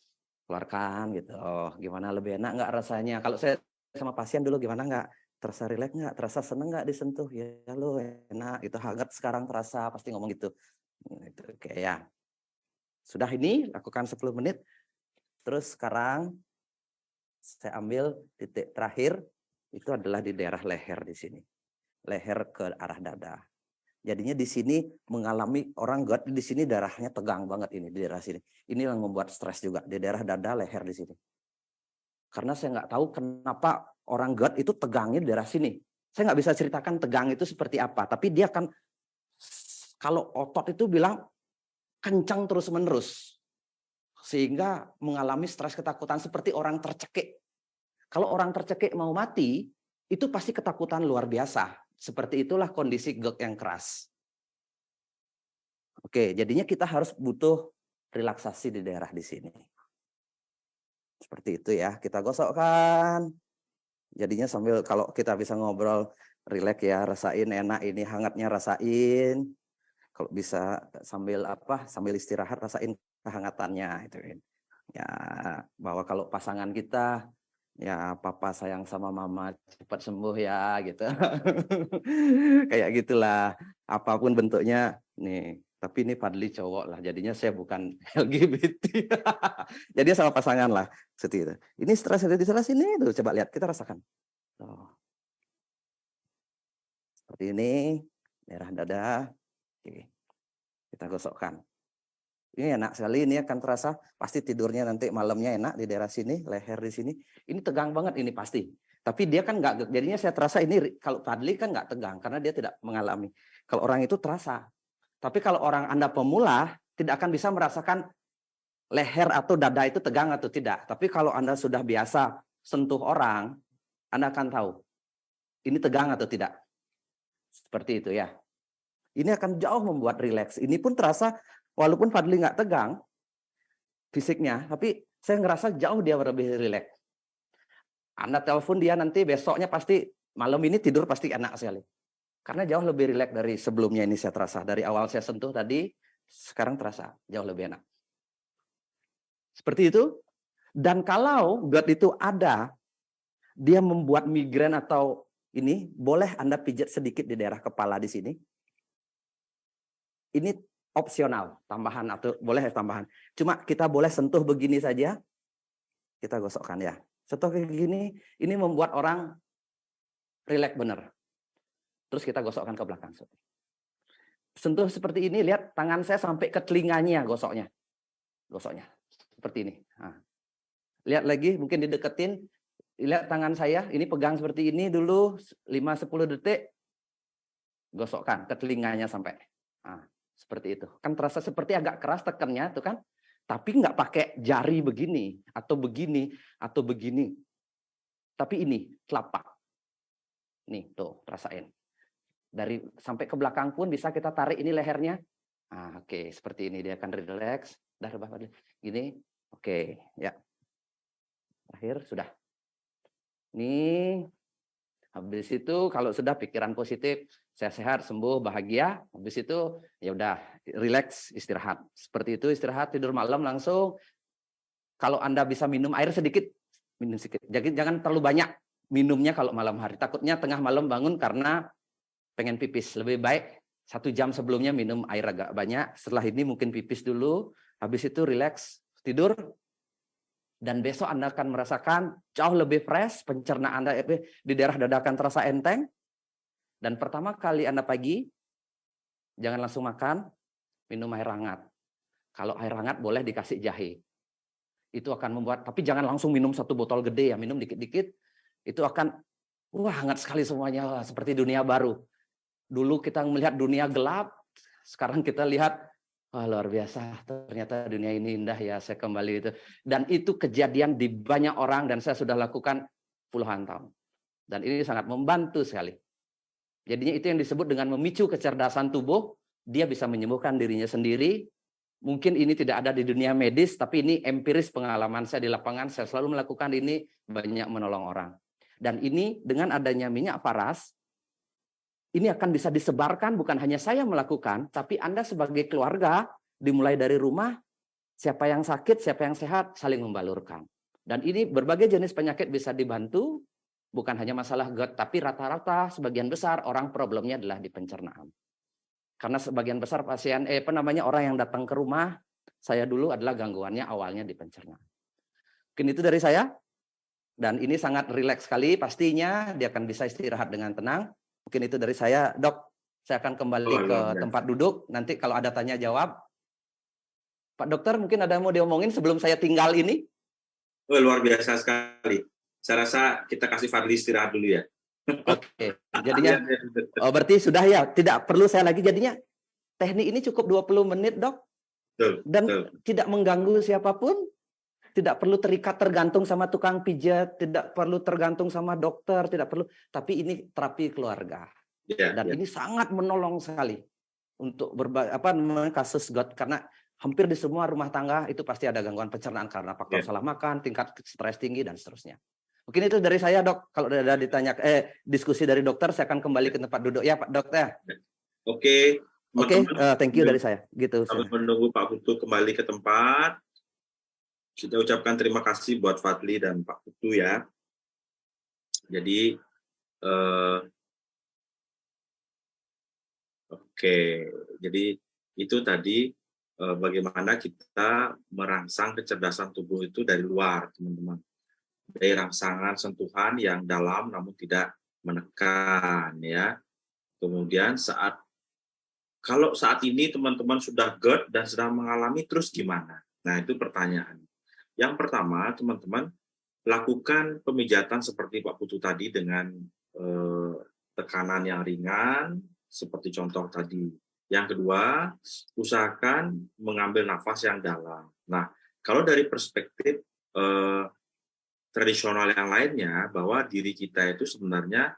Keluarkan gitu. Oh, gimana lebih enak nggak rasanya? Kalau saya sama pasien dulu gimana nggak? Terasa rileks nggak? Terasa seneng nggak disentuh? Ya lo enak. Itu hangat sekarang terasa. Pasti ngomong gitu. Itu oke ya. Sudah ini lakukan 10 menit. Terus sekarang saya ambil titik terakhir. Itu adalah di daerah leher di sini. Leher ke arah dada. Jadinya di sini mengalami orang GERD di sini darahnya tegang banget ini di daerah sini. Ini yang membuat stres juga di daerah dada, leher di sini. Karena saya nggak tahu kenapa orang GERD itu tegangnya di daerah sini. Saya nggak bisa ceritakan tegang itu seperti apa, tapi dia kan kalau otot itu bilang kencang terus-menerus sehingga mengalami stres ketakutan seperti orang tercekik. Kalau orang tercekik mau mati, itu pasti ketakutan luar biasa. Seperti itulah kondisi GERD yang keras. Oke, jadinya kita harus butuh relaksasi di daerah di sini. Seperti itu ya, kita gosokkan. Jadinya sambil kalau kita bisa ngobrol, rileks ya, rasain enak ini hangatnya rasain. Kalau bisa sambil sambil istirahat rasain kehangatannya itu. Ya, bahwa kalau pasangan kita ya papa sayang sama mama cepat sembuh ya gitu. Kayak gitulah. Apapun bentuknya nih. Tapi ini Fadli cowok lah. Jadinya saya bukan LGBT. Jadi sama pasangan lah. Seperti itu. Ini stres ada di sebelah sini tuh. Coba lihat kita rasakan. Tuh. Seperti ini. Daerah dada. Oke. Kita gosokkan. Ini enak sekali, ini akan terasa pasti tidurnya nanti malamnya enak di daerah sini, leher di sini. Ini tegang banget ini pasti. Tapi dia kan nggak, jadinya saya terasa ini kalau Fadli kan nggak tegang karena dia tidak mengalami. Kalau orang itu terasa. Tapi kalau orang Anda pemula tidak akan bisa merasakan leher atau dada itu tegang atau tidak. Tapi kalau Anda sudah biasa sentuh orang, Anda akan tahu ini tegang atau tidak. Seperti itu ya. Ini akan jauh membuat rileks. Ini pun terasa walaupun Fadli nggak tegang fisiknya, tapi saya ngerasa jauh dia lebih rileks. Anda telepon dia nanti besoknya pasti malam ini tidur pasti enak sekali. Karena jauh lebih rileks dari sebelumnya ini saya terasa. Dari awal saya sentuh tadi, sekarang terasa jauh lebih enak. Seperti itu. Dan kalau GERD itu ada, dia membuat migrain atau ini, boleh Anda pijat sedikit di daerah kepala di sini. Ini opsional, tambahan atau boleh tambahan. Cuma kita boleh sentuh begini saja. Kita gosokkan ya. Sentuh kayak gini, ini membuat orang rileks benar. Terus kita gosokkan ke belakang. Sentuh seperti ini, lihat tangan saya sampai ke telinganya gosoknya. Gosoknya. Seperti ini. Nah. Lihat lagi, mungkin dideketin. Lihat tangan saya, ini pegang seperti ini dulu 5-10 detik. Gosokkan ke telinganya sampai. Nah. Seperti itu. Kan terasa seperti agak keras tekannya tuh kan. Tapi nggak pakai jari begini atau begini atau begini. Tapi ini telapak. Nih tuh rasain. Dari sampai ke belakang pun bisa kita tarik ini lehernya. Oke, seperti ini dia akan relax. Dah Bapak gini. Oke, ya. Terakhir sudah. Ini habis itu kalau sudah pikiran positif, saya sehat, sembuh, bahagia, habis itu ya udah relax, istirahat. Seperti itu istirahat, tidur malam langsung. Kalau Anda bisa minum air sedikit, minum sedikit. Jangan terlalu banyak minumnya kalau malam hari. Takutnya tengah malam bangun karena pengen pipis. Lebih baik 1 jam sebelumnya minum air agak banyak. Setelah ini mungkin pipis dulu. Habis itu relax, tidur. Dan besok Anda akan merasakan jauh lebih fresh. Pencernaan Anda di daerah dada akan terasa enteng. Dan pertama kali Anda pagi, jangan langsung makan, minum air hangat. Kalau air hangat boleh dikasih jahe. Itu akan membuat, tapi jangan langsung minum 1 botol gede ya. Minum dikit-dikit. Itu akan, wah hangat sekali semuanya. Seperti dunia baru. Dulu kita melihat dunia gelap, sekarang kita lihat, wah luar biasa, ternyata dunia ini indah ya, saya kembali itu. Dan itu kejadian di banyak orang dan saya sudah lakukan puluhan tahun. Dan ini sangat membantu sekali. Jadinya itu yang disebut dengan memicu kecerdasan tubuh, dia bisa menyembuhkan dirinya sendiri. Mungkin ini tidak ada di dunia medis, tapi ini empiris pengalaman saya di lapangan, saya selalu melakukan ini, banyak menolong orang. Dan ini dengan adanya minyak paras, ini akan bisa disebarkan, bukan hanya saya melakukan, tapi Anda sebagai keluarga, dimulai dari rumah, siapa yang sakit, siapa yang sehat, saling membalurkan. Dan ini berbagai jenis penyakit bisa dibantu, bukan hanya masalah GERD, tapi rata-rata sebagian besar orang problemnya adalah di pencernaan. Karena sebagian besar pasien, orang yang datang ke rumah, saya dulu adalah gangguannya awalnya di pencernaan. Mungkin itu dari saya, dan ini sangat rileks sekali, pastinya dia akan bisa istirahat dengan tenang. Mungkin itu dari saya, Dok. Saya akan kembali ke tempat duduk. Nanti kalau ada tanya jawab. Pak Dokter, mungkin ada yang mau diomongin sebelum saya tinggal ini? Luar biasa sekali. Saya rasa kita kasih Fadli istirahat dulu ya. Oke. Jadinya, berarti sudah ya. Tidak perlu saya lagi. Jadinya, teknik ini cukup 20 menit, Dok. Dan tidak mengganggu siapapun. Tidak perlu terikat tergantung sama tukang pijat, tidak perlu tergantung sama dokter, tidak perlu. Tapi ini terapi keluarga. Dan ini sangat menolong sekali untuk kasus GERD, karena hampir di semua rumah tangga itu pasti ada gangguan pencernaan karena faktor salah makan, tingkat stres tinggi dan seterusnya. Mungkin itu dari saya, Dok. Kalau ada ditanya diskusi dari dokter, saya akan kembali ke tempat duduk ya, Pak Dokter. Oke, thank you dari saya. Gitu. Kami menunggu Pak Putu kembali ke tempat. Kita ucapkan terima kasih buat Fadli dan Pak Putu ya. Jadi, jadi itu tadi bagaimana kita merangsang kecerdasan tubuh itu dari luar, teman-teman. Dari rangsangan sentuhan yang dalam namun tidak menekan ya. Kemudian kalau saat ini teman-teman sudah GERD dan sedang mengalami, terus gimana? Nah, itu pertanyaan. Yang pertama, teman-teman, lakukan pemijatan seperti Pak Putu tadi dengan tekanan yang ringan, seperti contoh tadi. Yang kedua, usahakan mengambil nafas yang dalam. Nah, kalau dari perspektif tradisional yang lainnya, bahwa diri kita itu sebenarnya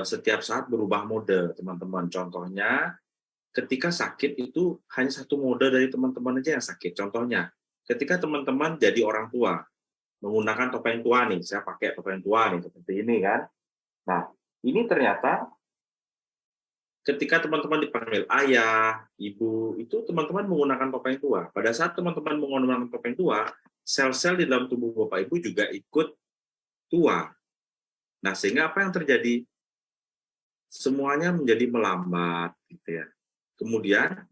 setiap saat berubah mode, teman-teman. Contohnya, ketika sakit itu hanya satu mode dari teman-teman aja yang sakit. Contohnya, ketika teman-teman jadi orang tua, menggunakan topeng tua nih, saya pakai topeng tua nih, seperti ini kan. Nah, ini ternyata ketika teman-teman dipanggil ayah, ibu, itu teman-teman menggunakan topeng tua. Pada saat teman-teman menggunakan topeng tua, sel-sel di dalam tubuh Bapak Ibu juga ikut tua. Nah, sehingga apa yang terjadi? Semuanya menjadi melambat, gitu ya. Kemudian,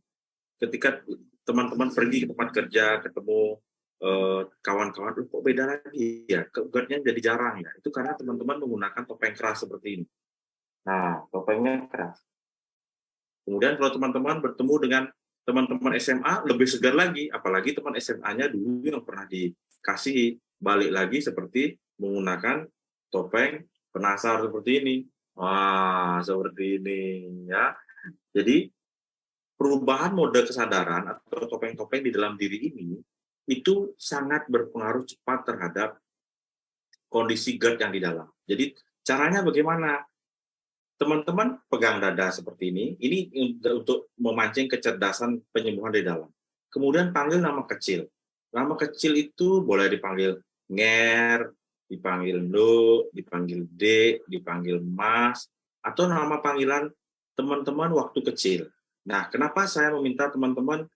ketika teman-teman pergi ke tempat kerja, ketemu kawan-kawan, kok beda lagi ya, GERD-nya jadi jarang ya. Itu karena teman-teman menggunakan topeng keras seperti ini. Nah, topengnya keras. Kemudian kalau teman-teman bertemu dengan teman-teman SMA, lebih segar lagi, apalagi teman SMA-nya dulu yang pernah dikasih, balik lagi seperti menggunakan topeng penasar seperti ini. Wah, seperti ini ya. Jadi perubahan mode kesadaran atau topeng-topeng di dalam diri ini itu sangat berpengaruh cepat terhadap kondisi GERD yang di dalam. Jadi caranya bagaimana? teman-teman pegang dada seperti ini untuk memancing kecerdasan penyembuhan di dalam. Kemudian panggil nama kecil. Nama kecil itu boleh dipanggil Nger, dipanggil Ndo, dipanggil Dek, dipanggil Mas, atau nama panggilan teman-teman waktu kecil. Nah, kenapa saya meminta teman-teman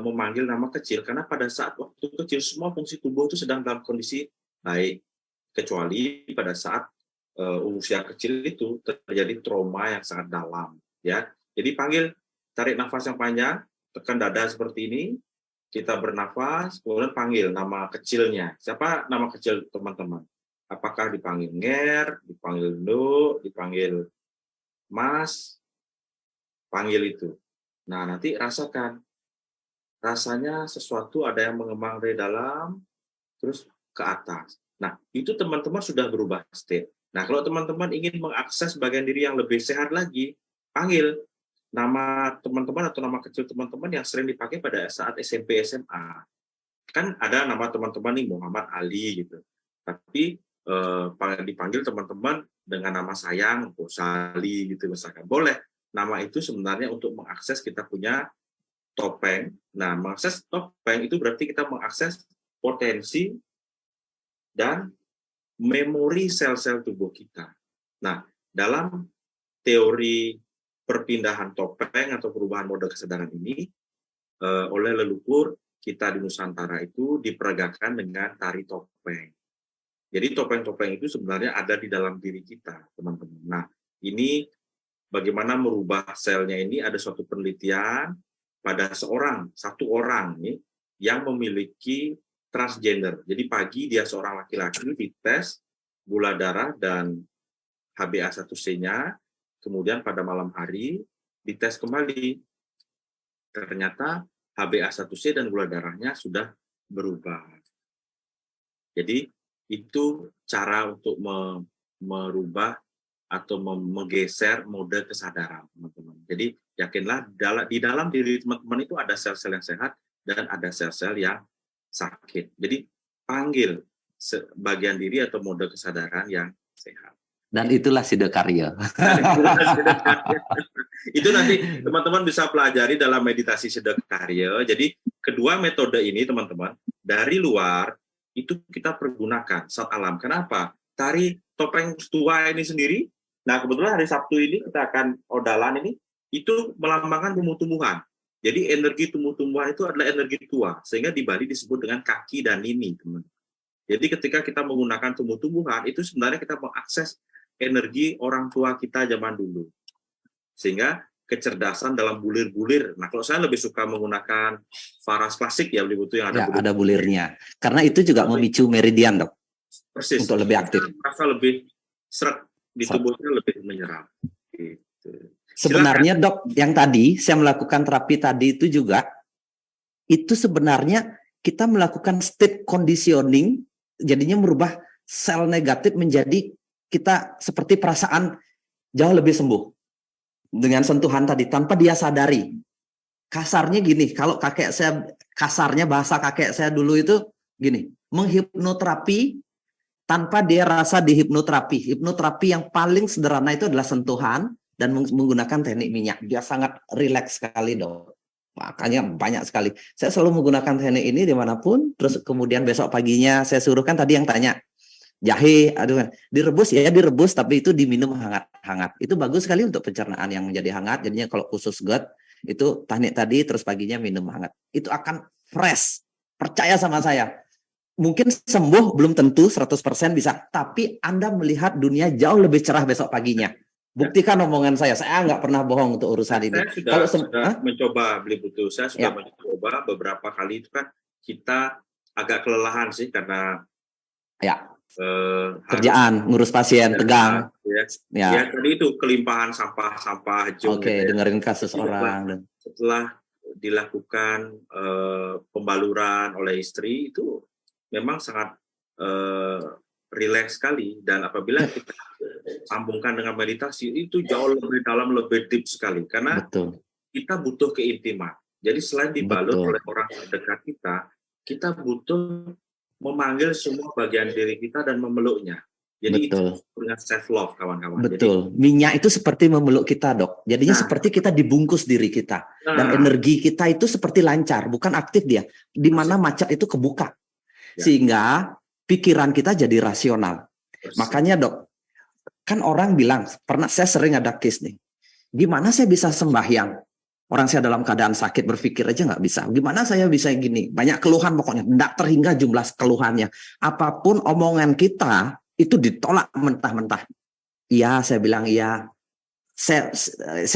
memanggil nama kecil? Karena pada saat waktu kecil semua fungsi tubuh itu sedang dalam kondisi baik, kecuali pada saat usia kecil itu terjadi trauma yang sangat dalam, ya. Jadi panggil, tarik nafas yang panjang, tekan dada seperti ini, kita bernafas, kemudian panggil nama kecilnya. Siapa nama kecil teman-teman? Apakah dipanggil Nger, dipanggil Do, dipanggil Mas, panggil itu. Nah, nanti rasakan. Rasanya sesuatu ada yang mengembang dari dalam, terus ke atas. Nah, itu teman-teman sudah berubah state. Nah, kalau teman-teman ingin mengakses bagian diri yang lebih sehat lagi, panggil nama teman-teman atau nama kecil teman-teman yang sering dipakai pada saat SMP, SMA. Kan ada nama teman-teman nih Muhammad Ali gitu. Tapi dipanggil teman-teman dengan nama sayang, Sali gitu misalkan. Boleh. Nama itu sebenarnya untuk mengakses kita punya topeng. Nah, mengakses topeng itu berarti kita mengakses potensi dan memori sel-sel tubuh kita. Nah, dalam teori perpindahan topeng atau perubahan mode kesadaran ini, oleh leluhur kita di Nusantara itu diperagakan dengan tari topeng. Jadi topeng-topeng itu sebenarnya ada di dalam diri kita, teman-teman. Nah, ini bagaimana merubah selnya ini ada suatu penelitian pada satu orang nih yang memiliki transgender. Jadi pagi dia seorang laki-laki dites gula darah dan HbA1c-nya, kemudian pada malam hari dites kembali. Ternyata HbA1c dan gula darahnya sudah berubah. Jadi itu cara untuk merubah atau menggeser mode kesadaran, teman-teman. Jadi yakinlah di dalam diri teman-teman itu ada sel-sel yang sehat dan ada sel-sel yang sakit. Jadi panggil bagian diri atau mode kesadaran yang sehat. Dan itulah Siddhakarya. Itu nanti teman-teman bisa pelajari dalam meditasi Siddhakarya. Jadi kedua metode ini teman-teman dari luar itu kita pergunakan saat alam. Kenapa? Tari topeng tua ini sendiri. Nah, kebetulan hari Sabtu ini kita akan odalan ini itu melambangkan tumbuh-tumbuhan. Jadi energi tumbuh-tumbuhan itu adalah energi tua, sehingga di Bali disebut dengan kaki dan nini, teman. Jadi ketika kita menggunakan tumbuh-tumbuhan itu sebenarnya kita mengakses energi orang tua kita zaman dulu. Sehingga kecerdasan dalam bulir-bulir. Nah, kalau saya lebih suka menggunakan varas klasik ya, begitu yang ada ya, ada bulirnya. Karena itu juga memicu meridian, Dok. Persis. Untuk lebih aktif. Rasa lebih seret di tubuhnya lebih menyerap. Gitu. Sebenarnya, Dok, yang tadi saya melakukan terapi tadi itu juga itu sebenarnya kita melakukan state conditioning, jadinya merubah sel negatif menjadi kita seperti perasaan jauh lebih sembuh. Dengan sentuhan tadi tanpa dia sadari. Kasarnya gini, kalau kakek saya kasarnya bahasa kakek saya dulu itu gini, menghipnoterapi tanpa dia rasa dihipnoterapi. Hipnoterapi yang paling sederhana itu adalah sentuhan dan menggunakan teknik minyak. Dia sangat rileks sekali, Dok. Makanya banyak sekali. Saya selalu menggunakan teknik ini dimanapun. Terus kemudian besok paginya saya suruhkan tadi yang tanya, jahe, aduh, direbus ya direbus, tapi itu diminum hangat-hangat. Itu bagus sekali untuk pencernaan yang menjadi hangat. Jadinya kalau khusus gut itu teknik tadi, terus paginya minum hangat. Itu akan fresh. Percaya sama saya. Mungkin sembuh belum tentu 100% bisa, tapi Anda melihat dunia jauh lebih cerah besok paginya. Buktikan omongan saya nggak pernah bohong untuk urusan ini. Saya sudah mencoba beli butuh, saya sudah mencoba beberapa kali itu kan kita agak kelelahan sih karena kerjaan, ngurus pasien, tegang. Ya, tadi itu kelimpahan sampah jong. Oke, dengerin kasus orang. Setelah dilakukan pembaluran oleh istri itu memang sangat rileks sekali, dan apabila kita sambungkan dengan meditasi itu jauh lebih dalam, lebih deep sekali karena kita butuh keintiman. Jadi selain dibalur oleh orang terdekat kita butuh memanggil semua bagian diri kita dan memeluknya. Jadi itu Betul. dengan self love kawan-kawan. Betul. Minyak itu seperti memeluk kita, Dok. Jadinya Nah, seperti kita dibungkus diri kita. Dan nah, energi kita itu seperti lancar, bukan aktif dia. Di mana macet itu kebuka. Ya. Sehingga pikiran kita jadi rasional. persis. Makanya, Dok, kan orang bilang, saya sering ada case nih. Gimana saya bisa sembahyang? Orang saya dalam keadaan sakit berpikir aja nggak bisa. Gimana saya bisa gini? Banyak keluhan pokoknya. Tidak terhingga jumlah keluhannya. Apapun omongan kita, itu ditolak mentah-mentah. Iya, saya bilang iya. Saya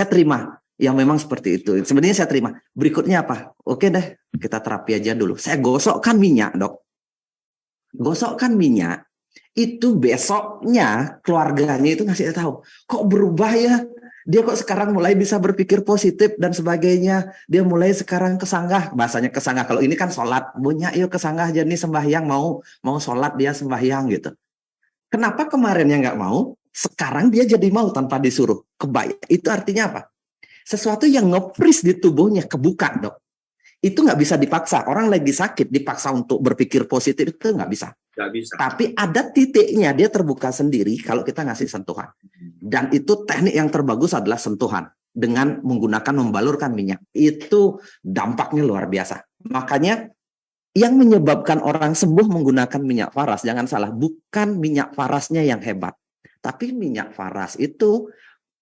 terima. Yang memang seperti itu. Sebenarnya saya terima. Berikutnya apa? Oke deh, kita terapi aja dulu. Saya gosokkan minyak, Dok. Gosokkan minyak. Itu besoknya keluarganya itu ngasih tahu. Kok berubah ya? Dia kok sekarang mulai bisa berpikir positif dan sebagainya. Dia mulai sekarang kesanggah. Bahasanya kesanggah. Kalau ini kan sholat. Bunyak yuk kesanggah jadi sembahyang. Mau sholat dia sembahyang gitu. Kenapa kemarinnya nggak mau? Sekarang dia jadi mau tanpa disuruh. Itu artinya apa? Sesuatu yang nge-freeze di tubuhnya kebuka, Dok. Itu nggak bisa dipaksa. Orang lagi sakit dipaksa untuk berpikir positif itu nggak bisa. Nggak bisa. Tapi ada titiknya dia terbuka sendiri kalau kita ngasih sentuhan. Dan itu teknik yang terbagus adalah sentuhan. Dengan menggunakan membalurkan minyak. Itu dampaknya luar biasa. Makanya yang menyebabkan orang sembuh menggunakan minyak faras, jangan salah, bukan minyak farasnya yang hebat. Tapi minyak faras itu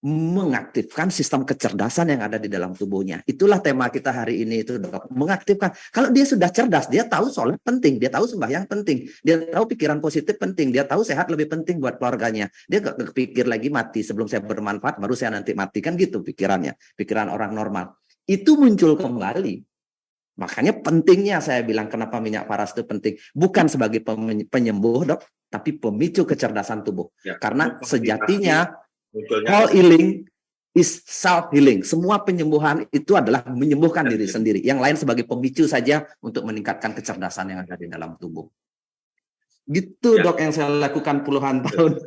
mengaktifkan sistem kecerdasan yang ada di dalam tubuhnya. Itulah tema kita hari ini itu, Dok. Mengaktifkan. Kalau dia sudah cerdas, dia tahu sholat penting, dia tahu sembahyang penting, dia tahu pikiran positif penting, dia tahu sehat lebih penting buat keluarganya. Dia gak kepikir lagi mati sebelum saya bermanfaat, baru saya nanti mati. Kan gitu pikirannya, pikiran orang normal. Itu muncul kembali. Makanya pentingnya saya bilang kenapa minyak faras itu penting. Bukan sebagai penyembuh, Dok, tapi pemicu kecerdasan tubuh. Ya, karena sejatinya all healing is self-healing. Semua penyembuhan itu adalah menyembuhkan diri sendiri. Yang lain sebagai pemicu saja untuk meningkatkan kecerdasan yang ada di dalam tubuh. Gitu, ya. Dok, yang saya lakukan puluhan tahun.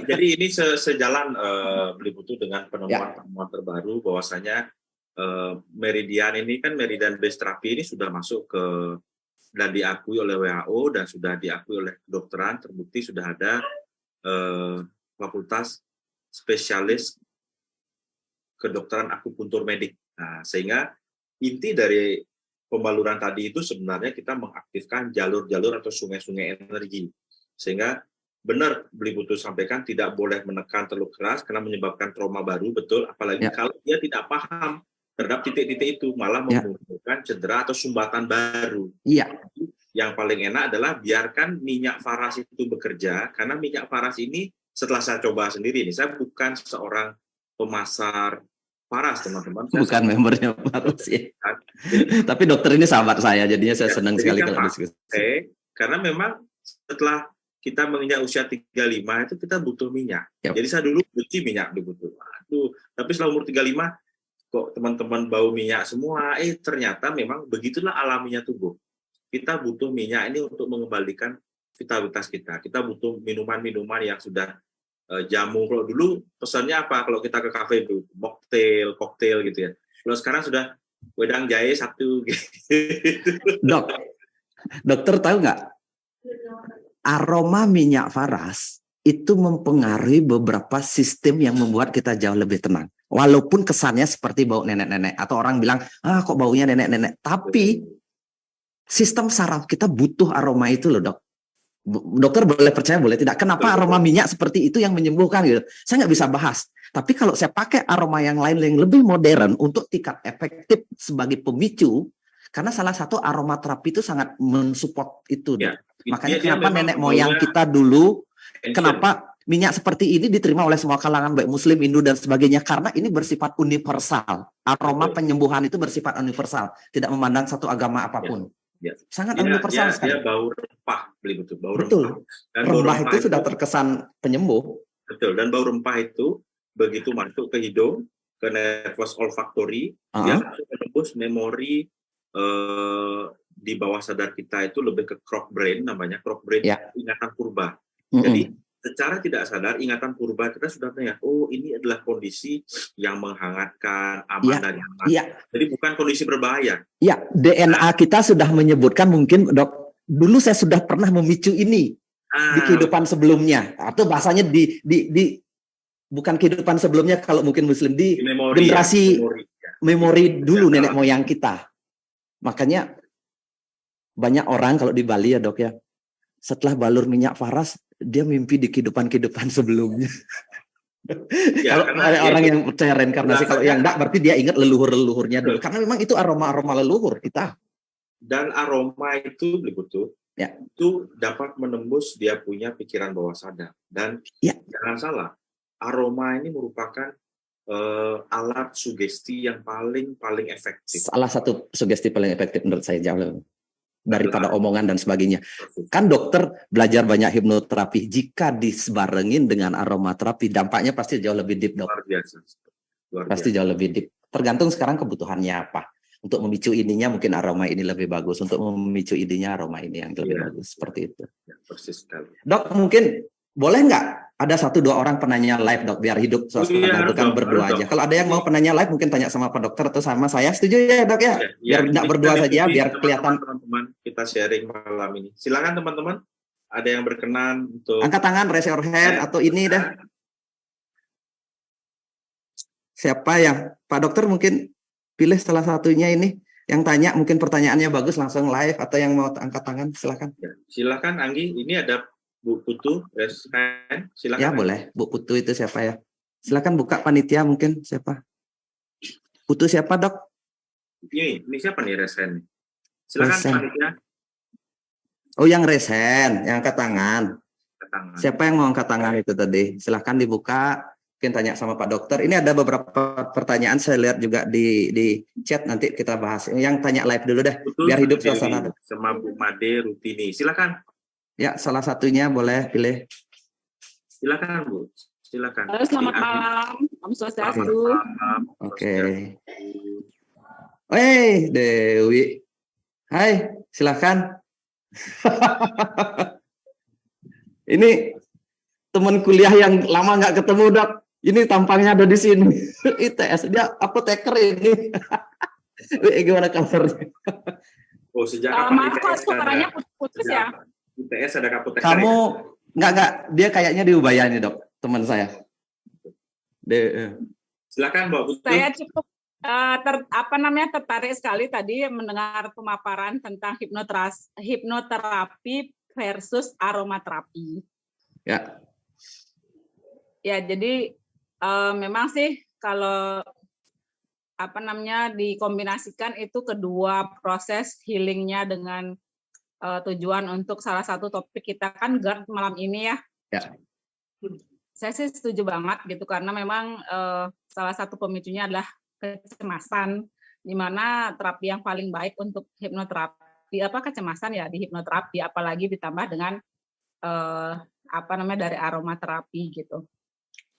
Jadi ini sejalan Beli Putu dengan penemuan terbaru bahwasanya meridian ini kan meridian based terapi ini sudah masuk ke dan diakui oleh WHO dan sudah diakui oleh kedokteran, terbukti sudah ada fakultas spesialis kedokteran akupuntur medik. Nah, sehingga inti dari pembaluran tadi itu sebenarnya kita mengaktifkan jalur-jalur atau sungai-sungai energi. Sehingga benar Beli Putu sampaikan tidak boleh menekan terlalu keras karena menyebabkan trauma baru, betul, apalagi kalau dia tidak paham terhadap titik-titik itu, malah menimbulkan cedera atau sumbatan baru. Yang paling enak adalah biarkan minyak faras itu bekerja, karena minyak faras ini setelah saya coba sendiri, ini saya bukan seorang pemasar faras, teman-teman. Bukan membernya faras ya. Tapi dokter ini sahabat saya, jadinya saya senang sekali kalau diskusi. Karena memang setelah kita menginjak usia 35 itu kita butuh minyak. Jadi saya dulu benci minyak dibutuh. Tapi setelah umur 35 kok teman-teman bau minyak semua, ternyata memang begitulah alaminya tubuh. Kita butuh minyak ini untuk mengembalikan vitalitas kita. Kita butuh minuman-minuman yang sudah jamu. Kalau dulu pesannya apa? Kalau kita ke kafe itu mocktail, koktail gitu ya. Kalau sekarang sudah wedang jahe satu. Gitu. Dok, dokter tahu nggak? Aroma minyak faras itu mempengaruhi beberapa sistem yang membuat kita jauh lebih tenang. Walaupun kesannya seperti bau nenek-nenek. Atau orang bilang, kok baunya nenek-nenek. Tapi sistem saraf kita butuh aroma itu loh, Dok. Dokter boleh percaya, boleh tidak. Kenapa aroma minyak seperti itu yang menyembuhkan gitu? Saya nggak bisa bahas. Tapi kalau saya pakai aroma yang lain yang lebih modern untuk tingkat efektif sebagai pemicu, karena salah satu aroma terapi itu sangat mensupport itu. Dok. Makanya kenapa nenek moyang kita dulu, kenapa minyak seperti ini diterima oleh semua kalangan, baik Muslim, Hindu, dan sebagainya, karena ini bersifat universal. Aroma penyembuhan itu bersifat universal, tidak memandang satu agama apapun. Sangat universal sekali. Dia bau rempah, betul. Bau betul. Rempah. Dan rempah itu sudah terkesan penyembuh. Betul. Dan bau rempah itu begitu masuk ke hidung, ke nervous olfactory, dia langsung menembus memori di bawah sadar kita itu lebih ke croc brain, namanya croc brain, ingatan purba. Jadi secara tidak sadar ingatan purba kita sudah tanya, ini adalah kondisi yang menghangatkan, aman dan nyaman. Jadi bukan kondisi berbahaya. DNA kita sudah menyebutkan, mungkin Dok, dulu saya sudah pernah memicu ini. di kehidupan sebelumnya, atau bahasanya di bukan kehidupan sebelumnya kalau mungkin Muslim, di memori, generasi memori dulu nenek moyang kita. Makanya banyak orang kalau di Bali ya dok ya, setelah balur minyak faras dia mimpi di kehidupan sebelumnya. Ya, kalau ada orang yang percaya reinkarnasi, kalau yang enggak berarti dia ingat leluhur-leluhurnya dulu, karena memang itu aroma-aroma leluhur kita. Dan aroma itu betul ya, itu dapat menembus dia punya pikiran bawah sadar. Dan jangan salah, aroma ini merupakan alat sugesti yang paling efektif. Salah satu sugesti paling efektif menurut saya, jauh daripada omongan dan sebagainya. Kan dokter belajar banyak hipnoterapi, jika disebarengin dengan aromaterapi, dampaknya pasti jauh lebih deep, dok. Luar biasa. Pasti jauh lebih deep. Tergantung sekarang kebutuhannya apa. Untuk memicu ininya mungkin aroma ini lebih bagus, untuk memicu ininya aroma ini yang lebih bagus, seperti itu. Ya, persis sekali. Dok, mungkin boleh nggak ada 1-2 orang penanya live, dok, biar hidup suasana itu kan berdua aja. Kalau ada yang mau penanya live mungkin tanya sama Pak Dokter atau sama saya, setuju ya dok ya? Biar tidak berdua saja, biar kelihatan. Teman-teman kita sharing malam ini. Silakan teman-teman, ada yang berkenan untuk angkat tangan, raise your hand atau ini dah. Siapa yang Pak Dokter mungkin pilih salah satunya ini yang tanya, mungkin pertanyaannya bagus langsung live, atau yang mau angkat tangan silakan. Ya, silakan Anggi, ini ada Bu Putu, silakan. Ya boleh, Bu Putu itu siapa ya? Silakan buka panitia mungkin siapa? Putu siapa dok? Ini siapa nih Resen? Silakan Resen. panitia. Oh yang Resen, yang angkat tangan. Siapa yang mau angkat tangan itu tadi? Silakan dibuka. Mungkin tanya sama Pak Dokter. Ini ada beberapa pertanyaan saya lihat juga di chat, nanti kita bahas. Yang tanya live dulu deh, Betul, biar hidup suasana. Sama Bu Made Rutini, silakan. Ya, salah satunya boleh pilih. Silakan Bu, silakan. Halo, selamat malam, Om Swastiastu. Oke. Hey Dewi, hai, silakan. Ini teman kuliah yang lama nggak ketemu dok. Ini tampangnya ada di sini. ITS, dia apoteker ini. Gimana kabarnya? Oh, sejak kapan ITS suaranya putus ya? ITS ada apoteker. Kamu enggak, dia kayaknya di Ubaya nih dok, teman saya. Silakan Mbak Putu. Saya cukup tertarik sekali tadi mendengar pemaparan tentang hipnoterapi versus aromaterapi. Ya. Ya, jadi memang sih kalau dikombinasikan itu kedua proses healingnya dengan tujuan untuk salah satu topik kita kan GERD malam ini ya. Ya. Saya sih setuju banget gitu, karena memang salah satu pemicunya adalah kecemasan, di mana terapi yang paling baik untuk hipnoterapi kecemasan ya di hipnoterapi, apalagi ditambah dengan dari aromaterapi gitu.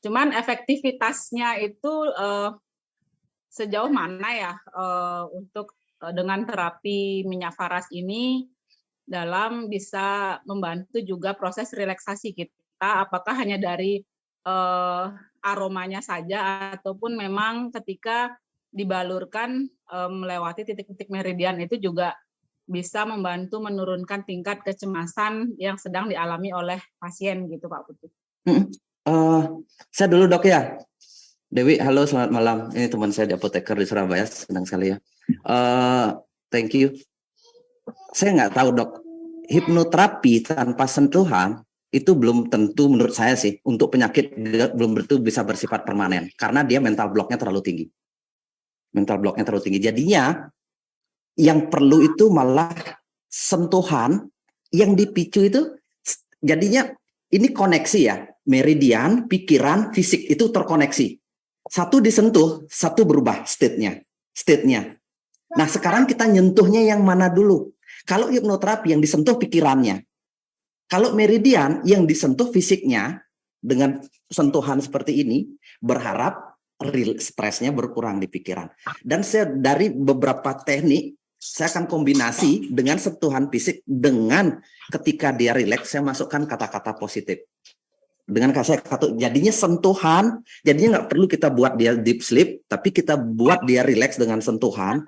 Cuman efektivitasnya itu sejauh mana ya untuk dengan terapi minyak faras ini dalam bisa membantu juga proses relaksasi kita, apakah hanya dari aromanya saja ataupun memang ketika dibalurkan melewati titik-titik meridian itu juga bisa membantu menurunkan tingkat kecemasan yang sedang dialami oleh pasien gitu Pak Putu. Saya dulu dok ya. Dewi, halo, selamat malam. Ini teman saya di apoteker di Surabaya, senang sekali ya. Thank you. Saya nggak tahu dok, hipnoterapi tanpa sentuhan itu belum tentu menurut saya sih untuk penyakit belum tentu bisa bersifat permanen karena dia mental blocknya terlalu tinggi. Jadinya yang perlu itu malah sentuhan yang dipicu itu, jadinya ini koneksi ya, meridian, pikiran, fisik itu terkoneksi. Satu disentuh, satu berubah state-nya. Nah sekarang kita nyentuhnya yang mana dulu? Kalau hipnoterapi yang disentuh pikirannya, kalau meridian yang disentuh fisiknya dengan sentuhan seperti ini, berharap stresnya berkurang di pikiran. Dan saya dari beberapa teknik, saya akan kombinasi dengan sentuhan fisik dengan ketika dia rileks, saya masukkan kata-kata positif. Dengan kata jadinya sentuhan, jadinya nggak perlu kita buat dia deep sleep, tapi kita buat dia rileks dengan sentuhan,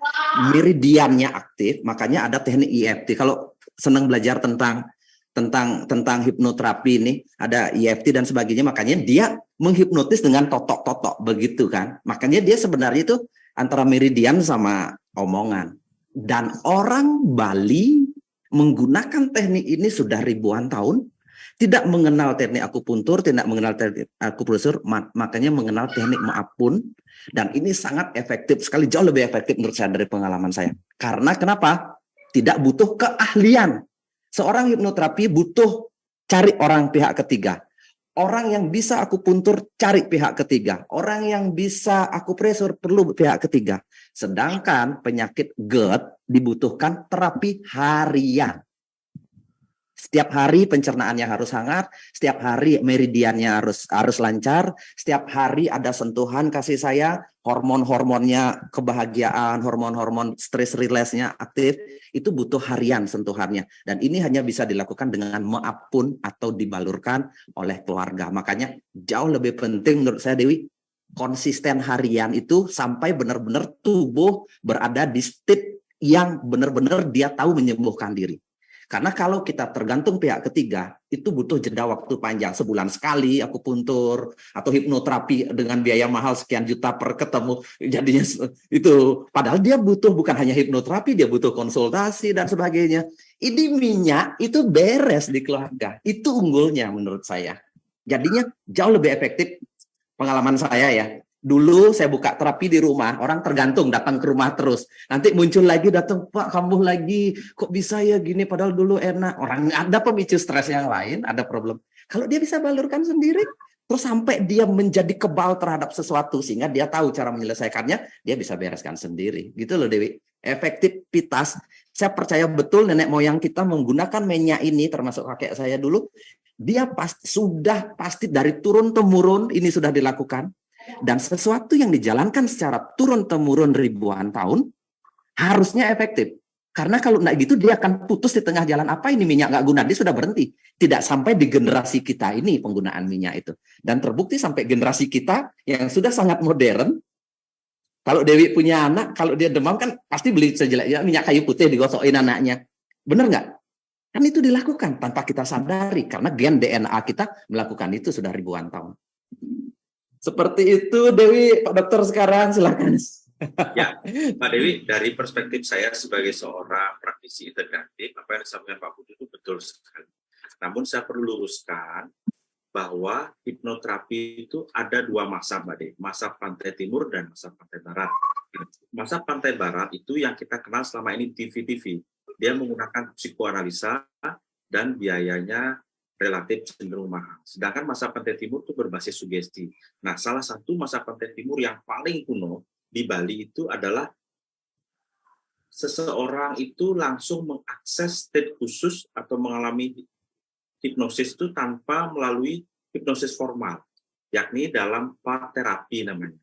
meridiannya aktif, makanya ada teknik EFT. Kalau senang belajar tentang tentang hipnoterapi ini, ada EFT dan sebagainya, makanya dia menghipnotis dengan totok-totok begitu kan. Makanya dia sebenarnya itu antara meridian sama omongan. Dan orang Bali menggunakan teknik ini sudah ribuan tahun, tidak mengenal teknik akupuntur, tidak mengenal teknik akupresur, makanya mengenal teknik maapun, dan ini sangat efektif sekali, jauh lebih efektif menurut saya dari pengalaman saya. Karena kenapa? Tidak butuh keahlian. Seorang hipnoterapi butuh cari orang pihak ketiga. Orang yang bisa akupuntur cari pihak ketiga. Orang yang bisa akupresur perlu pihak ketiga. Sedangkan penyakit GERD dibutuhkan terapi harian. Setiap hari pencernaannya harus hangat, setiap hari meridiannya harus lancar, setiap hari ada sentuhan kasih sayang, hormon-hormonnya kebahagiaan, hormon-hormon stress release-nya aktif, itu butuh harian sentuhannya. Dan ini hanya bisa dilakukan dengan maapun atau dibalurkan oleh keluarga. Makanya jauh lebih penting menurut saya, Dewi, konsisten harian itu sampai benar-benar tubuh berada di state yang benar-benar dia tahu menyembuhkan diri. Karena kalau kita tergantung pihak ketiga, itu butuh jeda waktu panjang. Sebulan sekali akupuntur atau hipnoterapi dengan biaya mahal sekian juta per ketemu. Jadinya itu, padahal dia butuh bukan hanya hipnoterapi, dia butuh konsultasi dan sebagainya. Ini minyak itu beres di keluarga. Itu unggulnya menurut saya. Jadinya jauh lebih efektif pengalaman saya ya. Dulu saya buka terapi di rumah, orang tergantung datang ke rumah terus. Nanti muncul lagi, datang, Pak, kambuh lagi. Kok bisa ya gini, padahal dulu enak. Orang ada pemicu stres yang lain, ada problem. Kalau dia bisa balurkan sendiri, terus sampai dia menjadi kebal terhadap sesuatu, sehingga dia tahu cara menyelesaikannya, dia bisa bereskan sendiri. Gitu loh, Dewi. Efektivitas, saya percaya betul nenek moyang kita menggunakan minyak ini, termasuk kakek saya dulu, dia sudah pasti dari turun-temurun ini sudah dilakukan. Dan sesuatu yang dijalankan secara turun-temurun ribuan tahun harusnya efektif. Karena kalau enggak gitu dia akan putus di tengah jalan. Apa ini minyak nggak guna? Dia sudah berhenti. Tidak sampai di generasi kita ini penggunaan minyak itu. Dan terbukti sampai generasi kita yang sudah sangat modern. Kalau Dewi punya anak, kalau dia demam kan pasti beli sejelek minyak kayu putih digosokin anaknya. Benar nggak? Kan itu dilakukan tanpa kita sadari. Karena gen DNA kita melakukan itu sudah ribuan tahun. Seperti itu, Dewi. Pak Dokter sekarang silakan. Ya, Pak Dewi, dari perspektif saya sebagai seorang praktisi integratif, apa yang disampaikan Pak Budi itu betul sekali. Namun saya perlu luruskan bahwa hipnoterapi itu ada dua masa, Mbak Dewi. Masa pantai timur dan masa pantai barat. Masa pantai barat itu yang kita kenal selama ini TV-TV. Dia menggunakan psikoanalisa dan biayanya relatif cenderung mahal. Sedangkan masa pantai timur itu berbasis sugesti. Nah, salah satu masa pantai timur yang paling kuno di Bali itu adalah seseorang itu langsung mengakses state khusus atau mengalami hipnosis itu tanpa melalui hipnosis formal, yakni dalam part terapi namanya.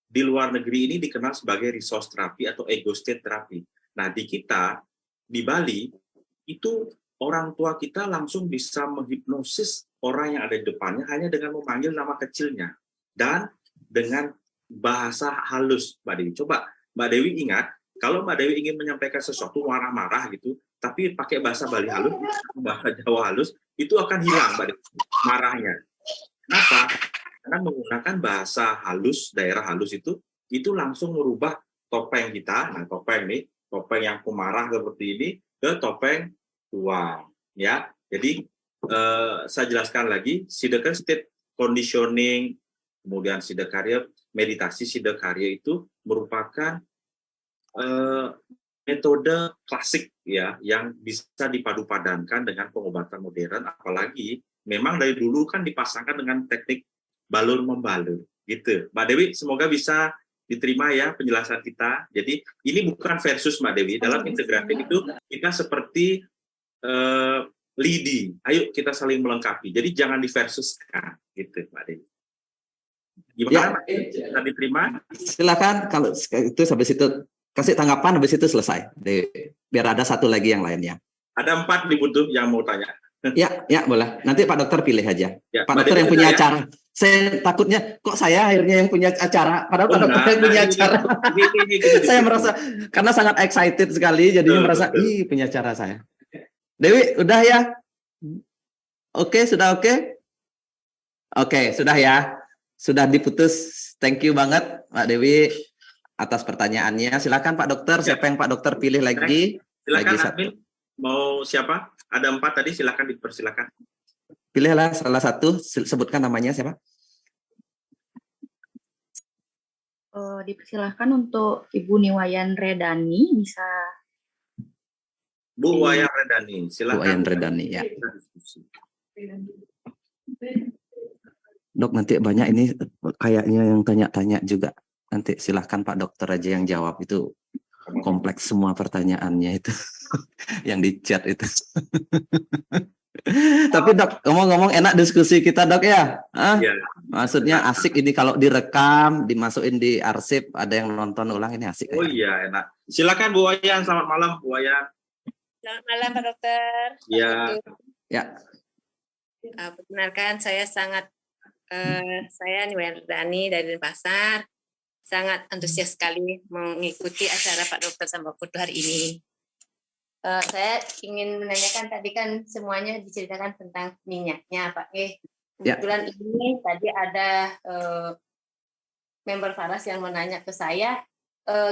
Di luar negeri ini dikenal sebagai resource terapi atau ego state terapi. Nah, di kita, di Bali, itu orang tua kita langsung bisa menghipnosis orang yang ada di depannya hanya dengan memanggil nama kecilnya dan dengan bahasa halus, Mbak Dewi. Coba Mbak Dewi ingat, kalau Mbak Dewi ingin menyampaikan sesuatu marah-marah gitu, tapi pakai bahasa Bali halus, bahasa Jawa halus, itu akan hilang Mbak Dewi, marahnya. Kenapa? Karena menggunakan bahasa halus, daerah halus itu langsung merubah topeng kita, nah topeng yang pemarah seperti ini, ke topeng tua, ya. Jadi saya jelaskan lagi, Siddha State Conditioning, kemudian Siddha Karya, meditasi Siddha Karya itu merupakan metode klasik ya yang bisa dipadu-padankan dengan pengobatan modern, apalagi memang dari dulu kan dipasangkan dengan teknik balur membalur, gitu. Mbak Dewi, semoga bisa diterima ya penjelasan kita. Jadi ini bukan versus Mbak Dewi, dalam integratif itu kita seperti lidi, ayo kita saling melengkapi. Jadi jangan diversuskan, gitu, Pak Dewi. Gimana, Pak? Bisa diterima? Silakan. Kalau itu sampai situ kasih tanggapan, habis itu selesai. Biar ada satu lagi yang lainnya. Ada 4 dibutuh yang mau tanya. Ya boleh. Nanti Pak Dokter pilih aja. Ya, Pak Dokter yang punya acara. Saya takutnya kok saya akhirnya yang punya acara, padahal Pak Dokter yang punya acara. Saya merasa karena sangat excited sekali, jadinya merasa punya acara saya. Dewi, udah ya? Oke, sudah oke? Oke, sudah ya. Sudah diputus. Thank you banget, Mbak Dewi, atas pertanyaannya. Silakan Pak Dokter, siapa yang Pak Dokter pilih lagi? Silakan Lagi admin, mau siapa? Ada 4 tadi, silakan dipersilakan. Pilihlah salah satu, sebutkan namanya siapa? Dipersilahkan untuk Ibu Niwayan Redani, bisa. Bu Wayan Redani, silakan. Bu Wayan Redani, ya. Kita diskusi. Dok, nanti banyak ini kayaknya yang tanya-tanya juga. Nanti silahkan Pak Dokter aja yang jawab, itu kompleks semua pertanyaannya itu. Yang di chat itu. Tapi Dok, ngomong-ngomong enak diskusi kita Dok ya? Ya. Maksudnya asik ini kalau direkam, dimasukin di arsip, ada yang nonton ulang, ini asik. Oh iya, enak. Silakan Bu Wayan, selamat malam Bu Wayan. Selamat malam Pak Dokter. Ya. Ya. Perkenalkan saya Niwayan Redani dari Denpasar. Sangat antusias sekali mengikuti acara Pak Dokter Sambal Kudu hari ini. Saya ingin menanyakan, tadi kan semuanya diceritakan tentang minyaknya Pak. Kebetulan ini tadi ada member Faras yang menanya ke saya,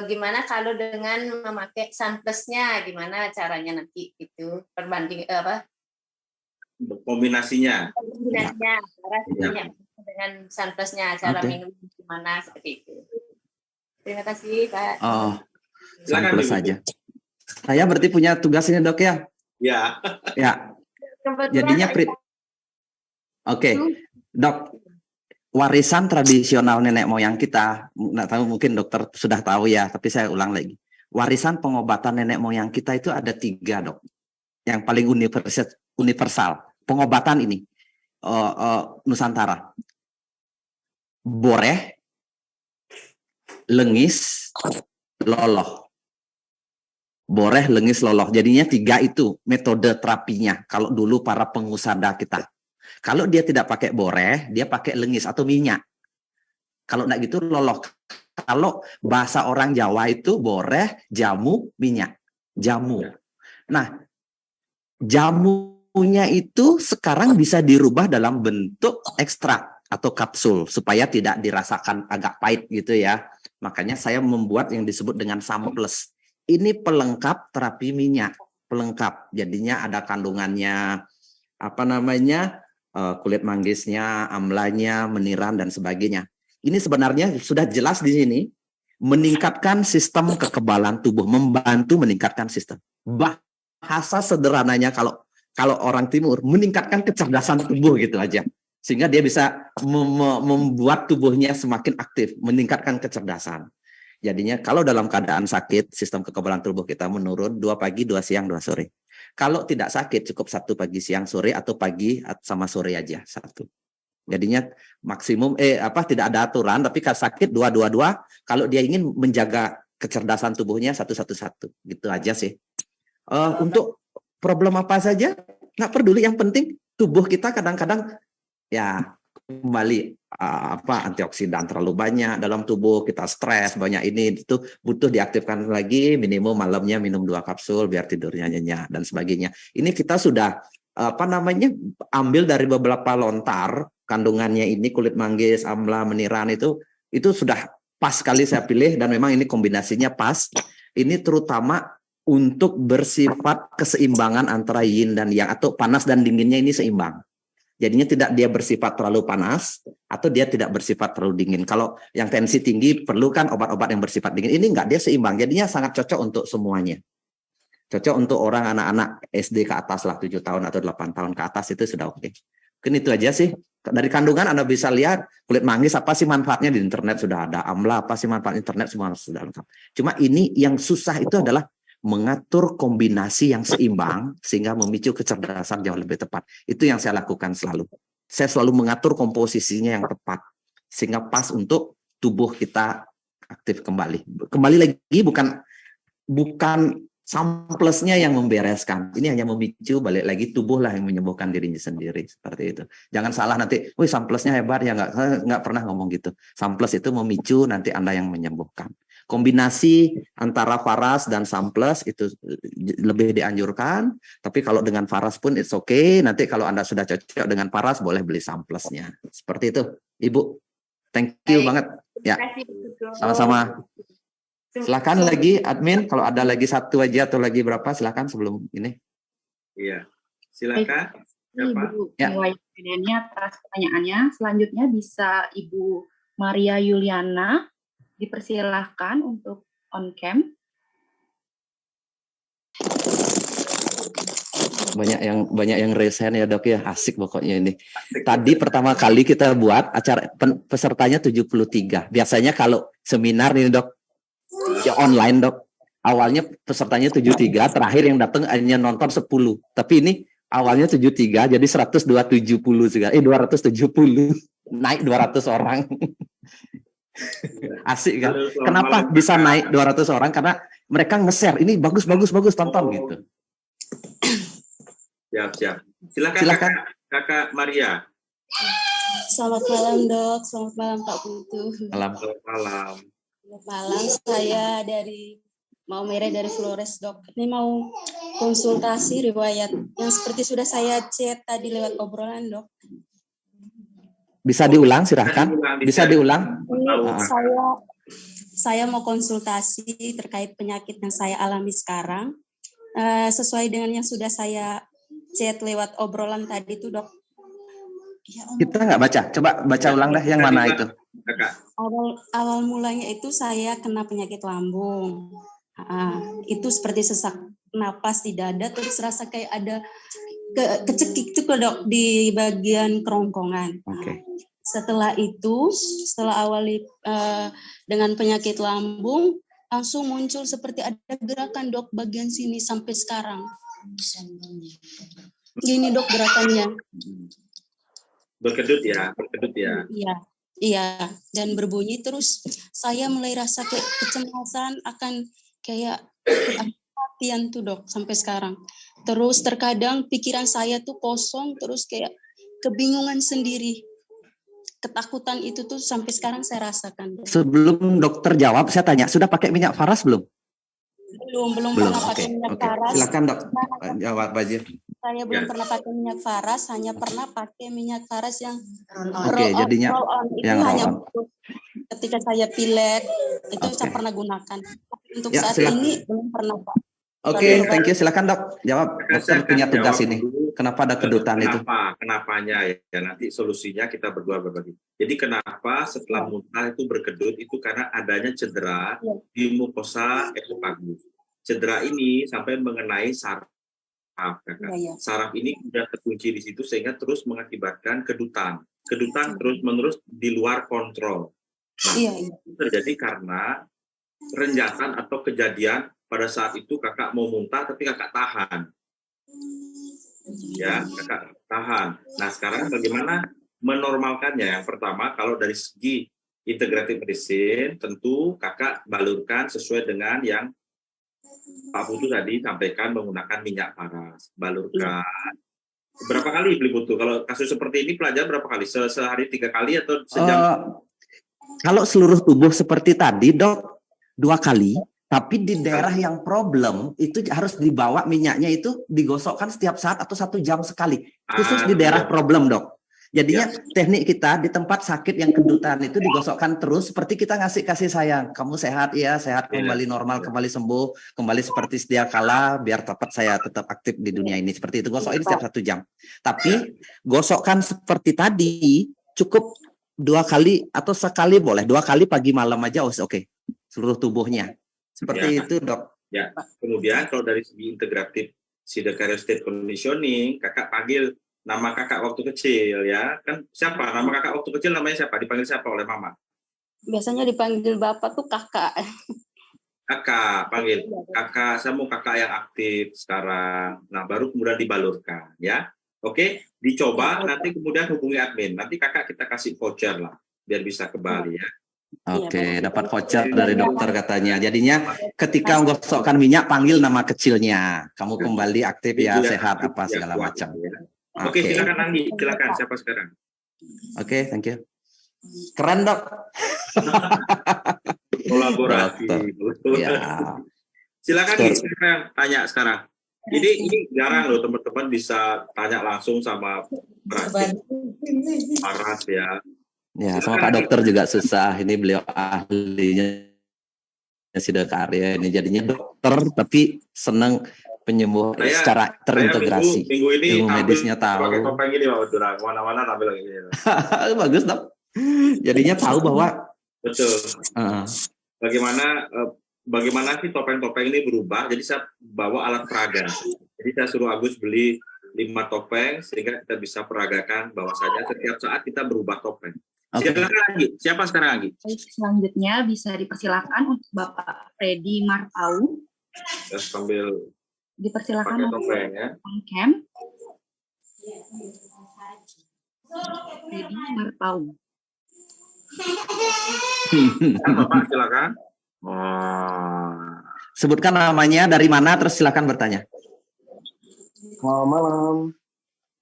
gimana kalau dengan memakai sunplusnya, gimana caranya nanti itu perbanding Kombinasinya minyak dengan sunplusnya, cara minum gimana, seperti itu. Terima kasih Pak. Sunplus saja. Saya berarti punya tugas ini Dok ya? Ya. Ya. Jadinya Oke, Dok. Warisan tradisional nenek moyang kita, nggak tahu mungkin dokter sudah tahu ya, tapi saya ulang lagi. Warisan pengobatan nenek moyang kita itu ada 3 Dok. Yang paling universal pengobatan ini Nusantara. Boreh, lengis, loloh. Boreh, lengis, loloh. Jadinya 3 itu metode terapinya. Kalau dulu para pengusada kita. Kalau dia tidak pakai boreh, dia pakai lengis atau minyak. Kalau enggak gitu loloh. Kalau bahasa orang Jawa itu boreh, jamu, minyak. Jamu. Nah, jamunya itu sekarang bisa dirubah dalam bentuk ekstrak atau kapsul supaya tidak dirasakan agak pahit gitu ya. Makanya saya membuat yang disebut dengan samples. Ini pelengkap terapi minyak, pelengkap. Jadinya ada kandungannya kulit manggisnya, amlanya, meniran dan sebagainya. Ini sebenarnya sudah jelas di sini meningkatkan sistem kekebalan tubuh, membantu meningkatkan sistem. Bahasa sederhananya kalau orang timur meningkatkan kecerdasan tubuh gitu aja. Sehingga dia bisa membuat tubuhnya semakin aktif, meningkatkan kecerdasan. Jadinya kalau dalam keadaan sakit, sistem kekebalan tubuh kita menurun 2 pagi, 2 siang, 2 sore. Kalau tidak sakit cukup 1 pagi, siang, sore atau pagi sama sore aja 1. Jadinya maksimum tidak ada aturan, tapi kalau sakit 2. Kalau dia ingin menjaga kecerdasan tubuhnya 1. Gitu aja sih. Untuk problem apa saja nggak peduli, yang penting tubuh kita kadang-kadang ya kembali antioksidan terlalu banyak dalam tubuh, kita stres banyak, ini itu butuh diaktifkan lagi, minimum malamnya minum 2 kapsul biar tidurnya nyenyak dan sebagainya. Ini kita sudah ambil dari beberapa lontar kandungannya, ini kulit manggis, amla, meniran, itu sudah pas sekali saya pilih dan memang ini kombinasinya pas. Ini terutama untuk bersifat keseimbangan antara yin dan yang, atau panas dan dinginnya ini seimbang. Jadinya tidak dia bersifat terlalu panas atau dia tidak bersifat terlalu dingin. Kalau yang tensi tinggi perlu kan obat-obat yang bersifat dingin. Ini enggak, dia seimbang. Jadinya sangat cocok untuk semuanya. Cocok untuk orang anak-anak SD ke atas lah, 7 tahun atau 8 tahun ke atas itu sudah oke. Mungkin itu aja sih. Dari kandungan Anda bisa lihat kulit manggis apa sih manfaatnya, di internet sudah ada. Amla apa sih manfaat, internet semua sudah lengkap. Cuma ini yang susah itu adalah mengatur kombinasi yang seimbang sehingga memicu kecerdasan jauh lebih tepat. Itu yang saya lakukan selalu. Saya selalu mengatur komposisinya yang tepat sehingga pas untuk tubuh kita aktif kembali. Kembali lagi bukan samplesnya yang membereskan. Ini hanya memicu, balik lagi tubuh lah yang menyembuhkan dirinya sendiri, seperti itu. Jangan salah nanti, wih samplesnya hebat ya, nggak pernah ngomong gitu. Samples itu memicu, nanti Anda yang menyembuhkan. Kombinasi antara Faras dan Samples itu lebih dianjurkan, tapi kalau dengan Faras pun it's okay. Nanti kalau Anda sudah cocok dengan Faras boleh beli Samplesnya. Seperti itu, Ibu. Thank you banget. Ya. Sama-sama. Silakan lagi admin kalau ada lagi satu aja atau lagi berapa silakan sebelum ini. Iya. Silakan. Ibu Ya. Niwayani atas pertanyaannya. Selanjutnya bisa Ibu Maria Yuliana, dipersilahkan untuk on cam. Banyak yang resen ya Dok ya, asik pokoknya ini. Tadi pertama kali kita buat acara pesertanya 73. Biasanya kalau seminar nih Dok, ya online Dok. Awalnya pesertanya 73, terakhir yang datang hanya nonton 10. Tapi ini awalnya 73 jadi 270 sekarang. 270. Naik 200 orang. Asik kan? Kenapa bisa naik 200 orang? Karena mereka nge-share, ini bagus tonton gitu. Siap. Silakan. Kakak Maria. Selamat malam Dok, selamat malam Pak Putu. Selamat malam. Selamat malam, saya dari Maumere dari Flores Dok. Ini mau konsultasi riwayat yang seperti sudah saya chat tadi lewat obrolan Dok. Bisa diulang silahkan. Bisa diulang. Ini saya mau konsultasi terkait penyakit yang saya alami sekarang. Sesuai dengan yang sudah saya chat lewat obrolan tadi itu Dok. Ya, Kita nggak baca, coba baca ulang dah yang mana itu. Awal mulanya itu saya kena penyakit lambung. Itu seperti sesak napas di dada, terus rasa kayak ada kecekik tuh Dok di bagian kerongkongan. Oke. Setelah awali dengan penyakit lambung, langsung muncul seperti ada gerakan Dok bagian sini sampai sekarang. Gini Dok gerakannya. Berkedut ya. Iya. Dan berbunyi terus saya mulai rasa kayak kecemasan akan kayak kematian tuh Dok sampai sekarang. Terus terkadang pikiran saya tuh kosong terus kayak kebingungan sendiri. Ketakutan itu tuh sampai sekarang saya rasakan. Dok. Sebelum dokter jawab, saya tanya, sudah pakai minyak Faras belum? Belum pernah pakai minyak Faras. Silakan Dok, jawab aja. Saya belum pernah pakai minyak Faras, hanya pernah pakai minyak Faras yang jadinya roll on. Itu yang hanya roll on. ketika saya pilek itu saya pernah gunakan. Untuk saat ini belum pernah Pak. Oke, thank you. Silakan Dok, jawab. Dokter punya tugas ini. Kenapa ada kedutan itu? Kenapanya ya nanti solusinya kita berdua berbagi. Jadi kenapa setelah muntah itu berkedut itu karena adanya cedera di mukosa esofagus. Cedera ini sampai mengenai saraf. Saraf ini sudah terkunci di situ sehingga terus mengakibatkan kedutan. Kedutan terus-menerus di luar kontrol. Nah, itu terjadi karena renjatan atau kejadian pada saat itu kakak mau muntah tapi kakak tahan. Ya, kakak tahan. Nah, sekarang bagaimana menormalkannya? Yang pertama, kalau dari segi integratif medicine, tentu kakak balurkan sesuai dengan yang Pak Putu tadi sampaikan menggunakan minyak Faras. Balurkan. Berapa kali beli Putu? Kalau kasus seperti ini pelajar berapa kali? Sehari 3 kali atau sejam? Kalau seluruh tubuh seperti tadi, Dok, 2 kali. Tapi di daerah yang problem itu harus dibawa minyaknya itu digosokkan setiap saat atau 1 jam sekali. Khusus di daerah problem Dok. Jadinya teknik kita di tempat sakit yang kedutan itu digosokkan terus seperti kita ngasih kasih sayang. Kamu sehat ya, sehat kembali normal, kembali sembuh, kembali seperti sedia kala biar saya tetap aktif di dunia ini. Seperti itu gosokin setiap 1 jam. Tapi gosokkan seperti tadi cukup 2 kali atau sekali boleh. 2 kali pagi malam aja oke. Seluruh tubuhnya. Seperti itu Dok. Ya. Kemudian kalau dari segi integratif Sidecar State Conditioning, kakak panggil nama kakak waktu kecil ya. Kan siapa? Nama kakak waktu kecil namanya siapa? Dipanggil siapa oleh mama? Biasanya dipanggil bapak tuh kakak. Kakak, panggil. Kakak, saya mau kakak yang aktif sekarang. Nah, baru kemudian dibalurkan ya. Oke, dicoba nanti kemudian hubungi admin. Nanti kakak kita kasih voucher lah biar bisa kembali ya. Oke, dapat voucher dari dokter katanya. Jadinya ketika menggosokkan minyak panggil nama kecilnya. Kamu kembali aktif ya, sehat apa segala macam. Oke, silakan Anggi. Silakan siapa sekarang? Oke, thank you. Keren Dok. kolaborasi. dokter. Ya. Silakan Betul. nih, siapa yang tanya sekarang? Ini jarang loh teman-teman bisa tanya langsung sama praktik Faras ya. Ya, sama Silakan, Pak Dokter juga susah. Ini beliau ahlinya Siddha Karya. Ini jadinya dokter tapi senang penyembuh secara terintegrasi. Minggu ini ilmu medisnya pakai tahu. topeng ini Pak Durang, mana-mana tampil lagi. Bagus dok. Jadinya tahu bahwa Betul. Bagaimana sih topeng-topeng ini berubah? Jadi saya bawa alat peraga. Jadi saya suruh Agus beli 5 topeng sehingga kita bisa peragakan bahwasanya setiap saat kita berubah topeng. Silakan lagi. Siapa sekarang lagi? Selanjutnya bisa dipersilakan untuk Bapak Freddy Marpau. Saya sambil Dipersilakan pakai untuk topeng ya. on cam. Freddy Marpau. Bapak silakan. Sebutkan namanya, dari mana, terus silakan bertanya. Selamat malam.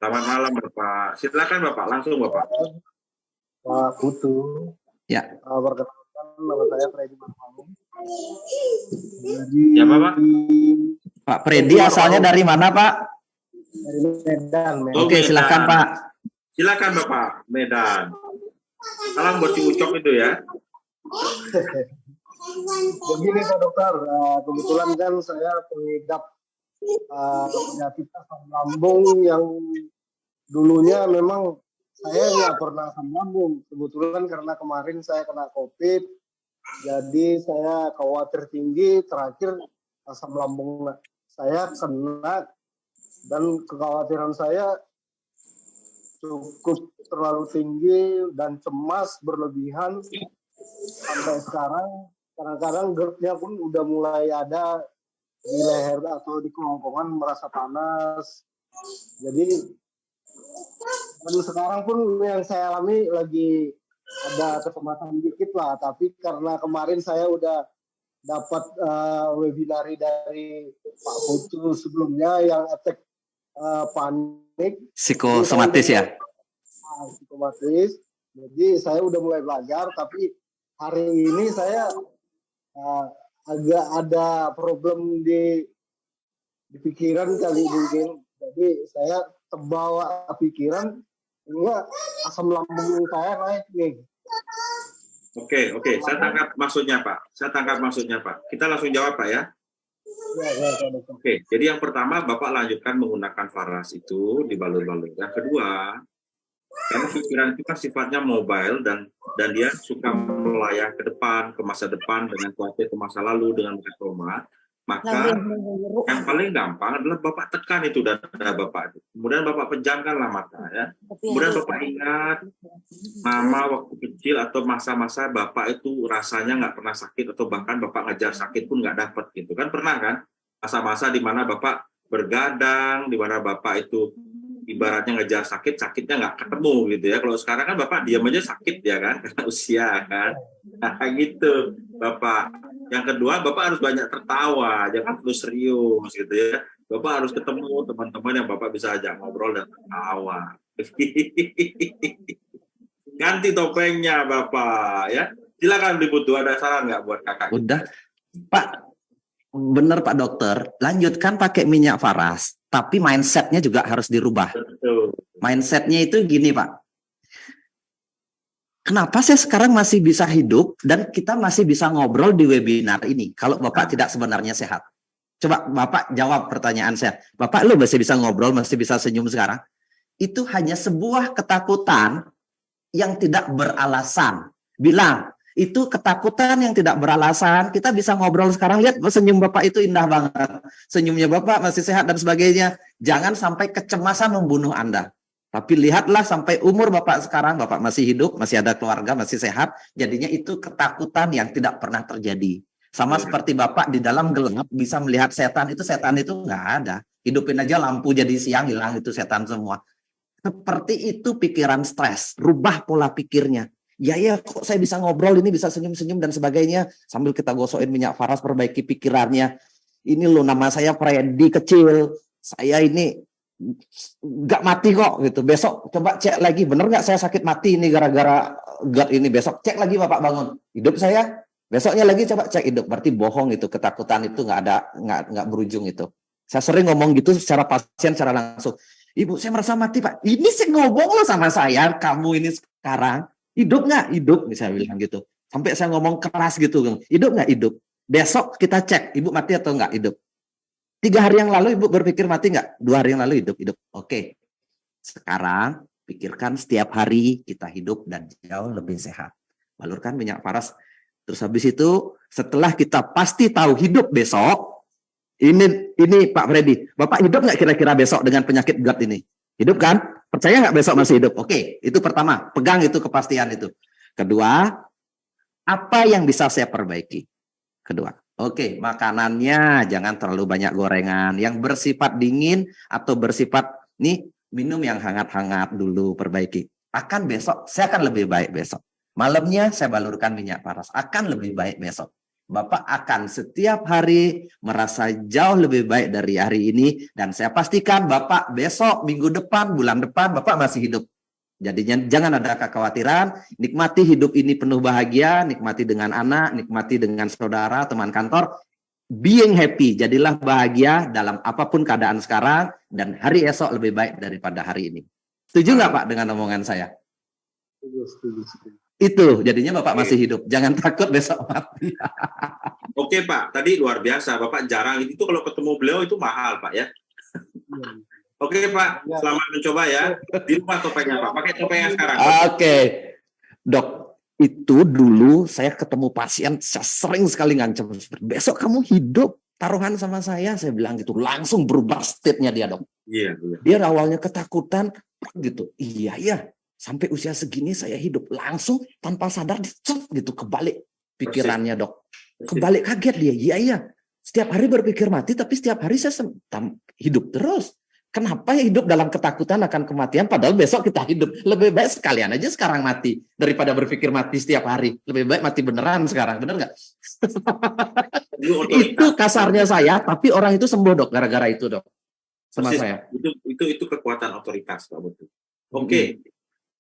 Selamat malam Bapak. Silakan Bapak, langsung Bapak. Pak Putu. Ya. Perkenalkan, nama saya Freddy Marpau. Ya Bapak. Pak Freddy asalnya dari mana Pak? Dari Medan. Oke, silakan Pak. Silakan Bapak, Medan. Salam buat si Ucok itu ya. Begini Pak Dokter, kebetulan kan saya pengidap penyakit asam lambung yang dulunya memang saya nggak pernah asam lambung. Kebetulan karena kemarin saya kena COVID, jadi saya khawatir tinggi, terakhir asam lambung saya kena, dan kekhawatiran saya cukup terlalu tinggi dan cemas berlebihan sampai sekarang. Kadang-kadang GERD-nya pun udah mulai ada di leher atau di kerongkongan, merasa panas. Jadi, dan sekarang pun yang saya alami lagi ada kecemasan dikit lah. Tapi karena kemarin saya udah dapat webinar dari Pak Putu sebelumnya yang attack panik. Psikosomatis ya? Psikosomatis. Jadi saya udah mulai belajar, tapi hari ini saya agak ada problem di pikiran kali mungkin. Jadi saya terbawa pikiran, enggak, asam lambung saya naik nih. Oke, saya tangkap maksudnya Pak. Kita langsung jawab Pak ya. Oke, jadi yang pertama Bapak lanjutkan menggunakan Faras itu di balur-balur. Yang kedua, karena pikiran itu kan sifatnya mobile dan dia suka melayang ke depan, ke masa depan dengan khawatir ke masa lalu dengan trauma, maka yang paling gampang adalah Bapak tekan itu dada Bapak. Kemudian Bapak pejamkanlah mata ya. Kemudian Bapak ingat Mama waktu kecil atau masa-masa Bapak itu rasanya nggak pernah sakit atau bahkan Bapak ngejar sakit pun nggak dapat gitu kan, pernah kan? Masa-masa di mana Bapak bergadang, di mana Bapak itu ibaratnya ngejar sakitnya nggak ketemu gitu ya. Kalau sekarang kan Bapak diam aja sakit ya kan, karena usia kan. Nah gitu Bapak. Yang kedua Bapak harus banyak tertawa, jangan terus serius gitu ya. Bapak harus ketemu teman-teman yang Bapak bisa ajak ngobrol dan tertawa. Ganti topengnya Bapak ya. Silakan dibutuh, ada saran nggak buat kakak? Udah Pak, bener Pak Dokter, lanjutkan pakai minyak Faras, tapi mindsetnya juga harus dirubah. Betul. Mindsetnya itu gini Pak, kenapa saya sekarang masih bisa hidup dan kita masih bisa ngobrol di webinar ini kalau Bapak tidak sebenarnya sehat? Coba Bapak jawab pertanyaan saya. Bapak lu masih bisa ngobrol, masih bisa senyum sekarang? Itu hanya sebuah ketakutan yang tidak beralasan. Bilang, itu ketakutan yang tidak beralasan. Kita bisa ngobrol sekarang, lihat senyum Bapak itu indah banget. Senyumnya Bapak masih sehat dan sebagainya. Jangan sampai kecemasan membunuh Anda. Tapi lihatlah sampai umur Bapak sekarang, Bapak masih hidup, masih ada keluarga, masih sehat. Jadinya itu ketakutan yang tidak pernah terjadi. Sama seperti Bapak di dalam gelap bisa melihat setan itu nggak ada. Hidupin aja lampu jadi siang, hilang itu setan semua. Seperti itu pikiran stres. Rubah pola pikirnya. Ya kok saya bisa ngobrol ini, bisa senyum-senyum dan sebagainya. Sambil kita gosokin minyak Faras, perbaiki pikirannya. Ini loh nama saya Freddy kecil. Saya ini nggak mati kok gitu. Besok coba cek lagi, bener nggak saya sakit mati ini gara-gara GERD ini. Besok cek lagi Bapak bangun. Hidup saya Besoknya lagi coba cek hidup, berarti bohong itu, ketakutan itu nggak berujung itu. Saya sering ngomong gitu secara pasien, secara langsung. Ibu, saya merasa mati, Pak. Ini sih ngomong loh sama saya, kamu ini sekarang hidup nggak? Hidup, saya bilang gitu. Sampai saya ngomong keras gitu, hidup nggak? Hidup. Besok kita cek, ibu mati atau nggak? Hidup. 3 hari yang lalu ibu berpikir mati nggak? 2 hari yang lalu hidup. Oke. Sekarang pikirkan setiap hari kita hidup dan jauh lebih sehat. Balurkan minyak paras. Terus habis itu setelah kita pasti tahu hidup besok, ini Pak Freddy, Bapak hidup nggak kira-kira besok dengan penyakit GERD ini? Hidup kan? Percaya nggak besok masih hidup? Oke, itu pertama, pegang itu kepastian itu. Kedua, apa yang bisa saya perbaiki? Kedua, oke, makanannya jangan terlalu banyak gorengan, yang bersifat dingin atau bersifat nih minum yang hangat-hangat dulu, perbaiki. Akan besok, saya akan lebih baik besok. Malamnya saya balurkan minyak paras, akan lebih baik besok. Bapak akan setiap hari merasa jauh lebih baik dari hari ini, dan saya pastikan Bapak besok, minggu depan, bulan depan, Bapak masih hidup. Jadinya jangan ada kekhawatiran, nikmati hidup ini penuh bahagia, nikmati dengan anak, nikmati dengan saudara, teman kantor, being happy, jadilah bahagia dalam apapun keadaan sekarang, dan hari esok lebih baik daripada hari ini. Setuju nggak Pak dengan omongan saya? Setuju. Itu, jadinya Bapak masih hidup. Jangan takut besok mati. Oke Pak, tadi luar biasa. Bapak jarang, itu kalau ketemu beliau itu mahal Pak ya. Oke Pak, selamat mencoba ya. Di rumah topengnya Pak, pakai topengnya sekarang. Oke, Dok, itu dulu saya ketemu pasien, saya sering sekali ngancam, besok kamu hidup, taruhan sama saya bilang gitu. Langsung berubah state-nya dia, Dok. Iya. Dia awalnya ketakutan, gitu. Iya. Sampai usia segini saya hidup, langsung tanpa sadar gitu kebalik pikirannya, Dok. Kebalik, kaget dia. Iya. Setiap hari berpikir mati, tapi setiap hari saya hidup terus. Kenapa ya hidup dalam ketakutan akan kematian, padahal besok kita hidup? Lebih baik sekalian aja sekarang mati daripada berpikir mati setiap hari. Lebih baik mati beneran sekarang, bener nggak? Itu kasarnya saya, tapi orang itu sembuh, Dok, gara-gara itu, Dok. Sama saya. Itu kekuatan otoritas, Pak, betul. Oke.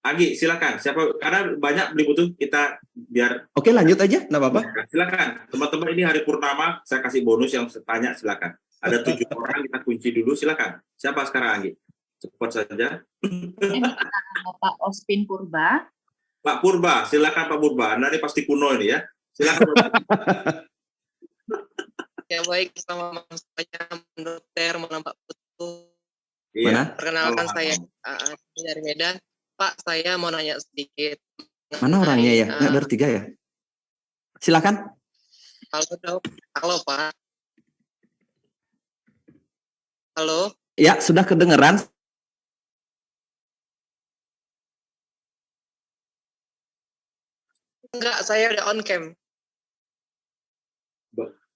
Agi, silakan. Siapa? Karena banyak beli butuh kita biar. Oke, lanjut aja, nggak apa-apa. Silakan, teman-teman, ini hari purnama, saya kasih bonus yang tanya, silakan. Ada 7 orang, kita kunci dulu, silakan. Siapa sekarang, Agi? Cepat saja. Bapak Ospin Purba. Pak Purba, silakan Pak Purba. Anda ini pasti kuno ini ya. Silakan. Ya baik, sama saya dokter Pak Putu. Iya. Perkenalkan saya dari Medan. Pak, saya mau nanya sedikit. Mana orangnya ya? Nggak bertiga ya? Silakan. Halo dok. Halo Pak. Halo. Ya, sudah kedengeran. Enggak, saya udah on cam.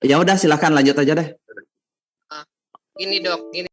Ya udah, silakan lanjut aja deh. Gini dok, gini.